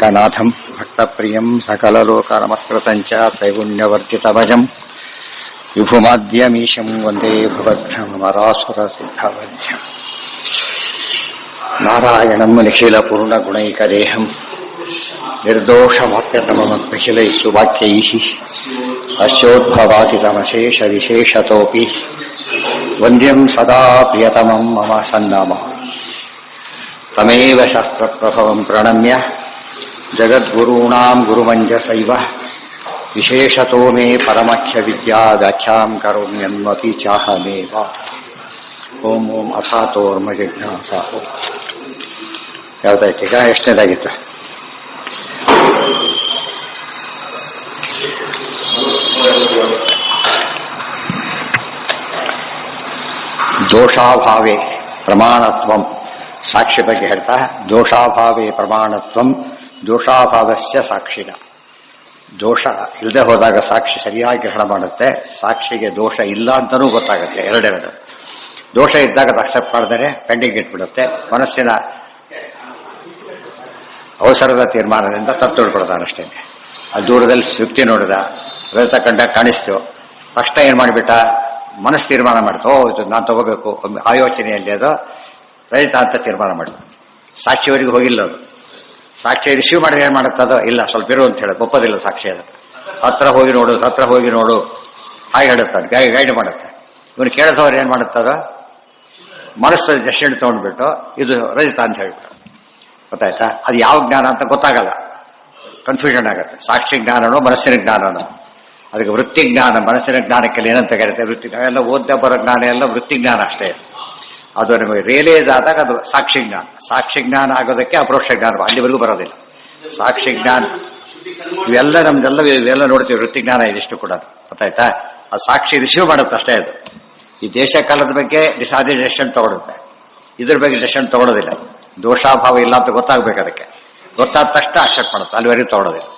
ಏಕನಾಥಂ ಭಕ್ತಪ್ರಿಯಂ ಸಕಲಲೋಕನಮಸ್ಕೃತಂಚ ತ್ರೈಗುಣ್ಯವರ್ಜಿತಭಜಂ ವಿಭುಮಾದ್ಯಮೀಶಂ ವಂದೇ ಭವದ್ಭ್ರಮರಾಸುರಸಿದ್ಧವಧ್ಯಂ ನಾರಾಯಣಂ ನಿಖಿಲಪೂರ್ಣಗುಣೈಕದೇಹಂ ನಿರ್ದೋಷಮಪ್ಯತಮಮತ್ಮಿಖಿಲೈಃ ಸುವಾಕ್ಯೈಃ ಅಸ್ಯೋದ್ಭವಾದಿತಮಶೇಷವಿಶೇಷತೋಪಿ ವಂದ್ಯಂ ಸದಾ ಪ್ರಿಯತಮಂ ಮಮ ಸನ್ನಾಮಃ ತಮೇವ ಶಾಸ್ತ್ರಪ್ರಭವಂ ಪ್ರಣಮ್ಯ ಜಗದ್ಗುರುಣಾಂ ಗುರುಮಂಜಸೈವ ವಿಶೇಷತೋ ಮೇ ಪರಮಖ್ಯ ವಿದ್ಯಾದಾಖ್ಯಾಂ ಕರೋಮ್ಯನ್ವಪಿ ಚಾಹಮೇವ ಓಂ ಓಂ ಅಥಾತೋರ್ಮ ಜಿಜ್ಞಾಸ. ಯಾವುದಾಯ್ತು ಈಗ? ಎಷ್ಟನೇದಾಗಿತ್ತು? ದೋಷಾಭಾವೇ ಪ್ರಮಾಣತ್ವಂ. ಸಾಕ್ಷಿ ಬಗ್ಗೆ ಹೇಳ್ತಾ, ದೋಷಾಭಾವೇ ಪ್ರಮಾಣತ್ವಂ ದೋಷಾಭಾವಸ್ಯ ಸಾಕ್ಷಿನ. ದೋಷ ಇಲ್ಲದೆ ಹೋದಾಗ ಸಾಕ್ಷಿ ಸರಿಯಾಗಿ ಗ್ರಹಣ ಮಾಡುತ್ತೆ, ಸಾಕ್ಷಿಗೆ ದೋಷ ಇಲ್ಲ ಅಂತಲೂ ಗೊತ್ತಾಗುತ್ತೆ. ಎರಡೆರಡು. ದೋಷ ಇದ್ದಾಗ ಅದು ಅಕ್ಸೆಪ್ಟ್ ಮಾಡಿದರೆ ಪೆಂಡಿಂಗ್ ಇಟ್ಬಿಡುತ್ತೆ. ಮನಸ್ಸಿನ ಅವಸರದ ತೀರ್ಮಾನದಿಂದ ತಪ್ಪು ತಿಳ್ಕೊಳ್ತಾನಷ್ಟೇ. ಅದು ದೂರದಲ್ಲಿ ವ್ಯಕ್ತಿ ನೋಡಿದ, ರಜತ ಕಂಡ ಕಾಣಿಸ್ತು, ತಕ್ಷಣ ಏನು ಮಾಡಿಬಿಟ್ಟ, ಮನಸ್ಸು ತೀರ್ಮಾನ ಮಾಡ್ತು, ಓ ಇದು ನಾನು ತಗೋಬೇಕು ಆಯೋಚನೆಯಲ್ಲಿ, ಅದು ರೈತ ಅಂತ ತೀರ್ಮಾನ ಮಾಡಿದ. ಸಾಕ್ಷಿಯವರಿಗೆ ಹೋಗಿಲ್ಲ ಅದು. ಸಾಕ್ಷಿ ರಿಸೀವ್ ಮಾಡಿದ್ರೆ ಏನು ಮಾಡುತ್ತದೋ, ಇಲ್ಲ ಸ್ವಲ್ಪ ಇರು ಅಂತ ಹೇಳೋದು, ಒಪ್ಪೋದಿಲ್ಲ ಸಾಕ್ಷಿ. ಅದು ಹತ್ರ ಹೋಗಿ ನೋಡು, ಹತ್ರ ಹೋಗಿ ನೋಡು ಹಾಗೆ ಹೇಳುತ್ತದೆ, ಗೈಡ್ ಮಾಡುತ್ತೆ. ಇವನು ಕೇಳಿದವ್ರು ಏನು ಮಾಡುತ್ತದೋ, ಮನಸ್ಸು ಜಸ್ಟ್ ತೊಗೊಂಡ್ಬಿಟ್ಟು ಇದು ರೈತ ಅಂತ ಹೇಳ್ಬಿಟ್ಟು, ಗೊತ್ತಾಯ್ತಾ? ಅದು ಯಾವ ಜ್ಞಾನ ಅಂತ ಗೊತ್ತಾಗಲ್ಲ, ಕನ್ಫ್ಯೂಷನ್ ಆಗುತ್ತೆ. ಸಾಕ್ಷಿ ಜ್ಞಾನನೋ ಮನಸ್ಸಿನ ಜ್ಞಾನನೋ. ಅದಕ್ಕೆ ವೃತ್ತಿ ಜ್ಞಾನ, ಮನಸ್ಸಿನ ಜ್ಞಾನಕ್ಕೆಲ್ಲ ಏನಂತ ಕರೀತಾರೆ? ವೃತ್ತಿ ಎಲ್ಲ ಓದ್ದ ಬರೋ ಜ್ಞಾನ ಎಲ್ಲ ವೃತ್ತಿ ಜ್ಞಾನ ಅಷ್ಟೇ. ಅದು ನಿಮಗೆ ರಿಯಲೈಸ್ ಆದಾಗ ಅದು ಸಾಕ್ಷಿ ಜ್ಞಾನ. ಸಾಕ್ಷಿ ಜ್ಞಾನ ಆಗೋದಕ್ಕೆ ಅಪರೋಕ್ಷ ಜ್ಞಾನ ಅಲ್ಲಿವರೆಗೂ ಬರೋದಿಲ್ಲ. ಸಾಕ್ಷಿ ಜ್ಞಾನ ಇವೆಲ್ಲ ಇವೆಲ್ಲ ನೋಡ್ತೀವಿ. ವೃತ್ತಿ ಜ್ಞಾನ ಇದಿಷ್ಟು ಕೂಡ, ಗೊತ್ತಾಯ್ತಾ? ಅದು ಸಾಕ್ಷಿ ರಿಸೀವ್ ಮಾಡುತ್ತೆ ಅಷ್ಟೇ. ಅದು ಈ ದೇಶ ಕಾಲದ ಬಗ್ಗೆ ಅದೇ ಡೆಸಿಷನ್ ತಗೊಳುತ್ತೆ, ಇದ್ರ ಬಗ್ಗೆ ಡೆಸಿಷನ್ ತಗೊಳ್ಳೋದಿಲ್ಲ. ದೋಷಾಭಾವ ಇಲ್ಲ ಅಂತ ಗೊತ್ತಾಗಬೇಕು. ಅದಕ್ಕೆ ಗೊತ್ತಾದ ತಕ್ಷಣ ಅಕ್ಸೆಪ್ಟ್ ಮಾಡುತ್ತೆ, ಅಲ್ಲಿವರೆಗೂ ತಗೊಳ್ಳೋದಿಲ್ಲ.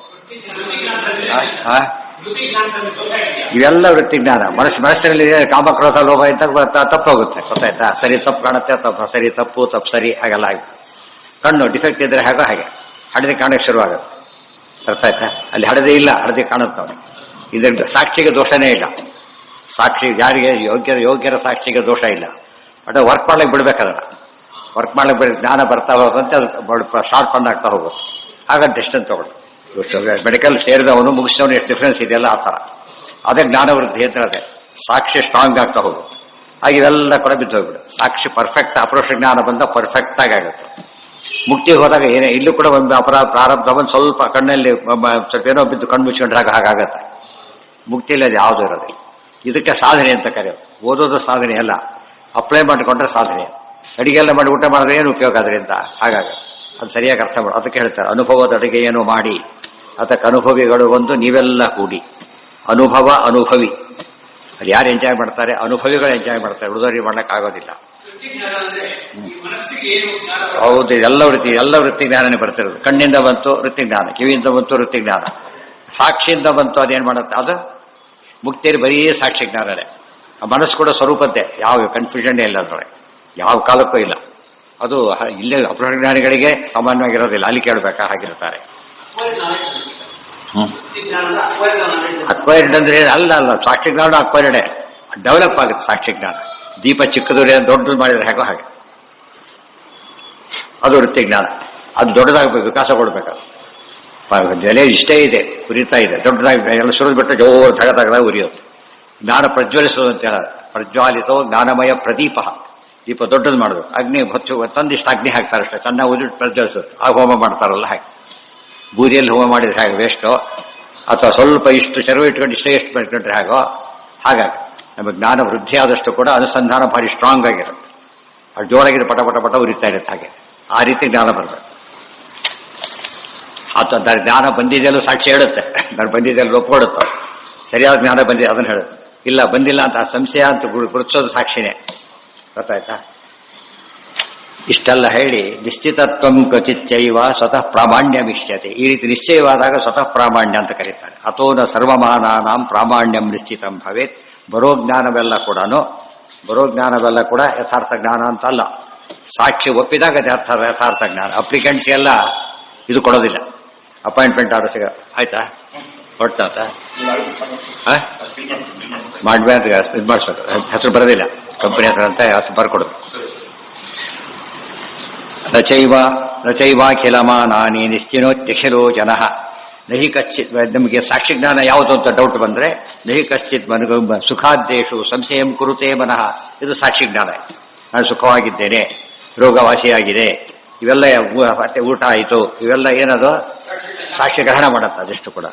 ಇವೆಲ್ಲ ವೃತ್ತಿ ಜ್ಞಾನ. ಮನಸ್ಸಿನಲ್ಲಿ ಕಾಮಕ್ರೋಧ ಲೋಭ ಇದ್ದಾಗ ತಪ್ಪೋಗುತ್ತೆ, ಗೊತ್ತಾಯ್ತಾ? ಸರಿ ತಪ್ಪು ಕಾಣುತ್ತೆ, ಸರಿ ತಪ್ಪು, ತಪ್ಪು ಸರಿ, ಹಾಗೆಲ್ಲ ಆಗುತ್ತೆ. ಕಣ್ಣು ಡಿಫೆಕ್ಟ್ ಇದ್ದರೆ ಹಾಗೋ ಹಾಗೆ ಹಳದಿ ಕಾಣಕ್ಕೆ ಶುರುವಾಗುತ್ತೆ, ಗೊತ್ತಾಯ್ತಾ? ಅಲ್ಲಿ ಹಳದಿ ಇಲ್ಲ, ಹಳದಿ ಕಾಣುತ್ತೆ ಅವ್ರಿಗೆ. ಇದ್ರ ಸಾಕ್ಷಿಗೆ ದೋಷನೇ ಇಲ್ಲ. ಸಾಕ್ಷಿ ಯಾರಿಗೆ ಯೋಗ್ಯರ ಸಾಕ್ಷಿಗೆ ದೋಷ ಇಲ್ಲ. ಬಟ್ ವರ್ಕ್ ಮಾಡ್ಲಿಕ್ಕೆ ಬಿಡ್ಬೇಕಾದ್ರೆ, ವರ್ಕ್ ಮಾಡ್ಲಿಕ್ಕೆ ಬಿಡಿ ಜ್ಞಾನ ಬರ್ತಾ ಹೋದಂತೆ ಅದು ಶಾರ್ಟ್ ಫಂಡ್ ಆಗ್ತಾ ಹೋಗುತ್ತೆ. ಹಾಗಂತ ಎಷ್ಟಂತ ತಗೊಳ್ಳಿ. ಮೆಡಿಕಲ್ ಸೇರಿದವನು ಮುಗಿಸಿದವನು ಎಷ್ಟು ಡಿಫ್ರೆನ್ಸ್ ಇದೆಯಲ್ಲ ಆ ಥರ. ಅದೇ ಜ್ಞಾನವೃದ್ಧಿ ಅಂತ ಅದೇ ಸಾಕ್ಷಿ ಸ್ಟ್ರಾಂಗ್ ಆಗ್ತಾ ಹೋಗುತ್ತೆ. ಹಾಗೆ ಇವೆಲ್ಲ ಕೂಡ ಬಿದ್ದು ಹೋಗ್ಬಿಡು. ಸಾಕ್ಷಿ ಪರ್ಫೆಕ್ಟ್ ಅಪರೋಕ್ಷ ಜ್ಞಾನ ಬಂದ ಪರ್ಫೆಕ್ಟಾಗಿ ಆಗುತ್ತೆ. ಮುಕ್ತಿಗೆ ಹೋದಾಗ ಏನೇ ಇಲ್ಲೂ ಕೂಡ ಒಂದು ಪ್ರಾರಬ್ಧ ಒಂದು ಸ್ವಲ್ಪ ಕಣ್ಣಲ್ಲಿ ಸ್ವಲ್ಪ ಏನೋ ಬಿದ್ದು ಕಣ್ಣು ಮುಚ್ಕೊಂಡ್ರಾಗ ಹಾಗಾಗತ್ತೆ. ಮುಕ್ತಿಯಲ್ಲಿ ಅದು ಯಾವುದೂ ಇರೋದಿಲ್ಲ. ಇದಕ್ಕೆ ಸಾಧನೆ ಅಂತ ಕರೆಯೋದು. ಓದೋದು ಸಾಧನೆ ಅಲ್ಲ, ಅಪ್ಲೈ ಮಾಡಿಕೊಂಡ್ರೆ ಸಾಧನೆ. ಅಡಿಗೆಲ್ಲ ಮಾಡಿ ಊಟ ಮಾಡಿದ್ರೆ ಏನು ಉಪಯೋಗ ಅದರಿಂದ? ಹಾಗಾಗಿ ಅದು ಸರಿಯಾಗಿ ಅರ್ಥ ಮಾಡಿ. ಅದಕ್ಕೆ ಹೇಳ್ತಾರೆ, ಅನುಭವದ ಅಡುಗೆ ಏನು ಮಾಡಿ, ಅದಕ್ಕೆ ಅನುಭವಿಗಳು ಒಂದು ನೀವೆಲ್ಲ ಕೂಡಿ. ಅನುಭವ ಅನುಭವಿ, ಅದು ಯಾರು ಎಂಜಾಯ್ ಮಾಡ್ತಾರೆ? ಅನುಭವಿಗಳು ಎಂಜಾಯ್ ಮಾಡ್ತಾರೆ, ಉಳಿದವರಿಗೆ ಮಾಡೋಕ್ಕಾಗೋದಿಲ್ಲ. ಹೌದು, ಎಲ್ಲ ವೃತ್ತಿ ಜ್ಞಾನನೇ ಬರ್ತಿರೋದು. ಕಣ್ಣಿಂದ ಬಂತು ವೃತ್ತಿ ಜ್ಞಾನ, ಕಿವಿಯಿಂದ ಬಂತು ವೃತ್ತಿ ಜ್ಞಾನ, ಸಾಕ್ಷಿಯಿಂದ ಬಂತು ಅದೇನು ಮಾಡುತ್ತೆ? ಅದು ಮುಕ್ತಿಯಲ್ಲಿ ಬರೀ ಸಾಕ್ಷಿ ಜ್ಞಾನನೇ. ಆ ಮನಸ್ಸು ಕೂಡ ಸ್ವರೂಪದ್ದೇ, ಯಾವ ಕನ್ಫ್ಯೂಷನ್ನೇ ಇಲ್ಲ ಅದರೊಳಗೆ, ಯಾವ ಕಾಲಕ್ಕೂ ಇಲ್ಲ. ಅದು ಇಲ್ಲೇ ಅಪರೋಕ್ಷ ಜ್ಞಾನಿಗಳಿಗೆ ಸಾಮಾನ್ಯವಾಗಿರೋದಿಲ್ಲ, ಅಲ್ಲಿ ಕೇಳಬೇಕಾ ಹಾಗಿರ್ತಾರೆ. ಅಕ್ವೈರ್ಡ್ ಅಂದರೆ ಅಲ್ಲ ಸಾಕ್ಷಿ ಜ್ಞಾನ ಅಕ್ವೈರ್ಡೇ, ಡೆವಲಪ್ ಆಗುತ್ತೆ ಸಾಕ್ಷಿ ಜ್ಞಾನ. ದೀಪ ಚಿಕ್ಕದೂರೇ ದೊಡ್ಡದು ಮಾಡಿದರೆ ಹೇಗೋ ಹಾಗೆ ಅದು ವೃತ್ತಿ ಜ್ಞಾನ. ಅದು ದೊಡ್ಡದಾಗಬೇಕು, ವಿಕಾಸಗೊಳ್ಬೇಕು. ಜಲೆ ಇಷ್ಟೇ ಇದೆ, ಉರಿತಾ ಇದೆ, ದೊಡ್ಡದಾಗಿ ಎಲ್ಲ ಸುರಿದು ಬಿಟ್ಟರೆ ಜೋರು ತಗದಾಗ ಉರಿಯೋದು. ಜ್ಞಾನ ಪ್ರಜ್ವಲಿಸೋದು ಅಂತ ಹೇಳೋದು. ಪ್ರಜ್ವಾಲಿತೋ ಜ್ಞಾನಮಯ ಪ್ರದೀಪ. ದೀಪ ದೊಡ್ಡದು ಮಾಡೋದು. ಅಗ್ನಿ ಹೊತ್ತು ತಂದಿಷ್ಟು ಅಗ್ನಿ ಹಾಕ್ತಾರೆ ಅಷ್ಟೇ, ಚೆನ್ನಾಗಿ ಉದಿಟ್ಟು ಪ್ರಜ್ವಲಿಸೋದು. ಆಗ ಹೋಮ ಮಾಡ್ತಾರಲ್ಲ ಹಾಗೆ. ಬೂದಿಯಲ್ಲಿ ಹೋಮ ಮಾಡಿದರೆ ಹೇಗೆ ವೇಸ್ಟೋ, ಅಥವಾ ಸ್ವಲ್ಪ ಇಷ್ಟು ಚೆರುವು ಇಟ್ಕೊಂಡು ಇಷ್ಟೇ ಎಷ್ಟು ಮಾಡ್ಕೊಂಡ್ರೆ ಹೇಗೋ ಹಾಗಾಗಿ ನಮಗೆ ಜ್ಞಾನ ವೃದ್ಧಿ ಆದಷ್ಟು ಕೂಡ ಅನುಸಂಧಾನ ಭಾರಿ ಸ್ಟ್ರಾಂಗ್ ಆಗಿರುತ್ತೆ. ಅದು ಜೋರಾಗಿರೋ ಪಟ ಪಟ ಪಟ ಉರಿತಾ ಇರುತ್ತೆ. ಹಾಗೆ ಆ ರೀತಿ ಜ್ಞಾನ ಬರಬೇಕು. ಅಥವಾ ಜ್ಞಾನ ಬಂದಿದೆಯಲ್ಲೂ ಸಾಕ್ಷಿ ಹೇಳುತ್ತೆ, ನಾನು ಬಂದಿದ್ದೆಲ್ಲ ಒಪ್ಕೊಡುತ್ತೆ. ಸರಿಯಾದ ಜ್ಞಾನ ಬಂದಿದೆ ಅದನ್ನು ಹೇಳುತ್ತೆ. ಇಲ್ಲ ಬಂದಿಲ್ಲ ಅಂತ ಸಂಶಯ ಅಂತ ಗುರುತಿಸೋದು ಸಾಕ್ಷಿನೇ, ಗೊತ್ತಾಯ್ತಾ? ಇಷ್ಟೆಲ್ಲ ಹೇಳಿ ನಿಶ್ಚಿತತ್ವಂ ಕ್ವಚಿಚ್ಚೈವ ಸ್ವತಃ ಪ್ರಾಮಾಣ್ಯಮಿಷ್ಯತೆ. ಈ ರೀತಿ ನಿಶ್ಚಯವಾದಾಗ ಸ್ವತಃ ಪ್ರಾಮಾಣ್ಯ ಅಂತ ಕರೀತಾರೆ. ಅಥೋನ ಸರ್ವಮಾನಾನಾಂ ಪ್ರಾಮಾಣ್ಯಂ ನಿಶ್ಚಿತಂ ಭವೇತ್. ಬರೋ ಜ್ಞಾನವೆಲ್ಲ ಕೂಡ ಯಥಾರ್ಥ ಜ್ಞಾನ ಅಂತಲ್ಲ. ಸಾಕ್ಷಿ ಒಪ್ಪಿದಾಗ ಯಥಾರ್ಥ ಜ್ಞಾನ. ಅಪ್ಲಿಕೆಂಟ್ಗೆಲ್ಲ ಇದು ಕೊಡೋದಿಲ್ಲ. ಅಪಾಯಿಂಟ್ಮೆಂಟ್ ಆರ್ಡರ್ ಸಿಗ ಆಯ್ತಾ ಹೊರಟಾತ ಹಾಂ ಮಾಡ್ಬೇಕು ಇದು ಮಾಡಿಸ್ಬೇಕು ಹೆಸರು ಬರೋದಿಲ್ಲ ಕಂಪನಿ ಹತ್ರ ಅಂತ ಹೆಸರು ಬರ್ಕೊಡೋದು. ರಚೈವಾಖಿಲಮಾನಾನಿ ನಿಶ್ಚಿನೋತ್ಯಖಿಲೋ ಜನಃ ನಹಿ ಕಚ್ಚಿತ್. ನಮಗೆ ಸಾಕ್ಷಿ ಜ್ಞಾನ ಯಾವುದು ಅಂತ ಡೌಟ್ ಬಂದರೆ ನಹಿ ಕಚ್ಚಿತ್ ಮನ ಸುಖಾದ್ದೇಶು ಸಂಶಯಂ ಕುರುತೆ ಮನಃ, ಇದು ಸಾಕ್ಷಿ ಜ್ಞಾನ. ನಾನು ಸುಖವಾಗಿದ್ದೇನೆ, ರೋಗವಾಸಿಯಾಗಿದೆ, ಇವೆಲ್ಲ ಮತ್ತೆ ಊಟ ಆಯಿತು, ಇವೆಲ್ಲ ಏನದು ಸಾಕ್ಷಿ ಗ್ರಹಣ ಮಾಡುತ್ತೆ. ಅದೆಷ್ಟು ಕೂಡ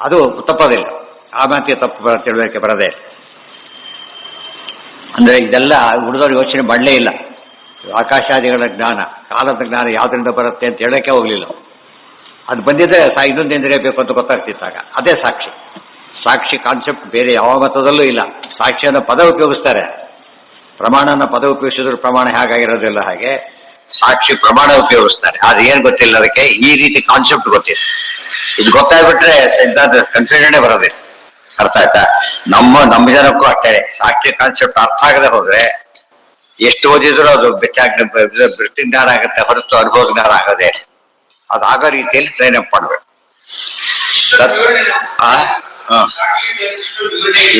ಅದು ತಪ್ಪೋದಿಲ್ಲ. ಆ ಮಾತಿಗೆ ತಪ್ಪು ತಿಳುವಳಿಕೆ ಬರದೆ. ಅಂದರೆ ಇದೆಲ್ಲ ಹುಡುಗರು ಯೋಚನೆ ಮಾಡಲೇ ಇಲ್ಲ. ಆಕಾಶಾದಿಗಳ ಜ್ಞಾನ, ಕಾಲದ ಜ್ಞಾನ ಯಾವುದರಿಂದ ಬರುತ್ತೆ ಅಂತ ಹೇಳೋಕ್ಕೆ ಹೋಗಲಿಲ್ಲ. ಅದು ಬಂದಿದ್ದರೆ ಇನ್ನೊಂದು ಇಂದ್ರಿಯ ಬೇಕು ಅಂತ ಗೊತ್ತಾಗ್ತಿತ್ತಾಗ. ಅದೇ ಸಾಕ್ಷಿ. ಸಾಕ್ಷಿ ಕಾನ್ಸೆಪ್ಟ್ ಬೇರೆ ಯಾವ ಮತದಲ್ಲೂ ಇಲ್ಲ. ಸಾಕ್ಷಿಯನ್ನು ಪದ ಉಪಯೋಗಿಸ್ತಾರೆ, ಪ್ರಮಾಣನ ಪದ ಉಪಯೋಗಿಸಿದ್ರು ಪ್ರಮಾಣ ಹೇಗಾಗಿರೋದಿಲ್ಲ ಹಾಗೆ ಸಾಕ್ಷಿ ಪ್ರಮಾಣ ಉಪಯೋಗಿಸ್ತಾರೆ. ಅದು ಏನು ಗೊತ್ತಿಲ್ಲ ಅದಕ್ಕೆ, ಈ ರೀತಿ ಕಾನ್ಸೆಪ್ಟ್ ಗೊತ್ತಿಲ್ಲ. ಇದು ಗೊತ್ತಾಗ್ಬಿಟ್ರೆ ಸಿದ್ಧಾಂತ ಕನ್ಫ್ಯೂಷನ್ನೇ ಬರೋದಿಲ್ಲ. ಅರ್ಥ ಆಯ್ತಾ? ನಮ್ಮ ಜನಕ್ಕೂ ಅಷ್ಟೇ. ಸಾಕ್ಷಿ ಕಾನ್ಸೆಪ್ಟ್ ಅರ್ಥ ಆಗದೆ ಹೋದ್ರೆ ಎಷ್ಟು ಓದಿದ್ರು ಅದು ವೃತ್ತಿ ಜ್ಞಾನ ಆಗುತ್ತೆ ಹೊರತು ಅನುಭವ ಜ್ಞಾನ ಆಗೋದೇ. ಅದಾಗೋ ರೀತಿಯಲ್ಲಿ ಟ್ರೈನ್ ಅಪ್ ಮಾಡ್ಬೇಕು.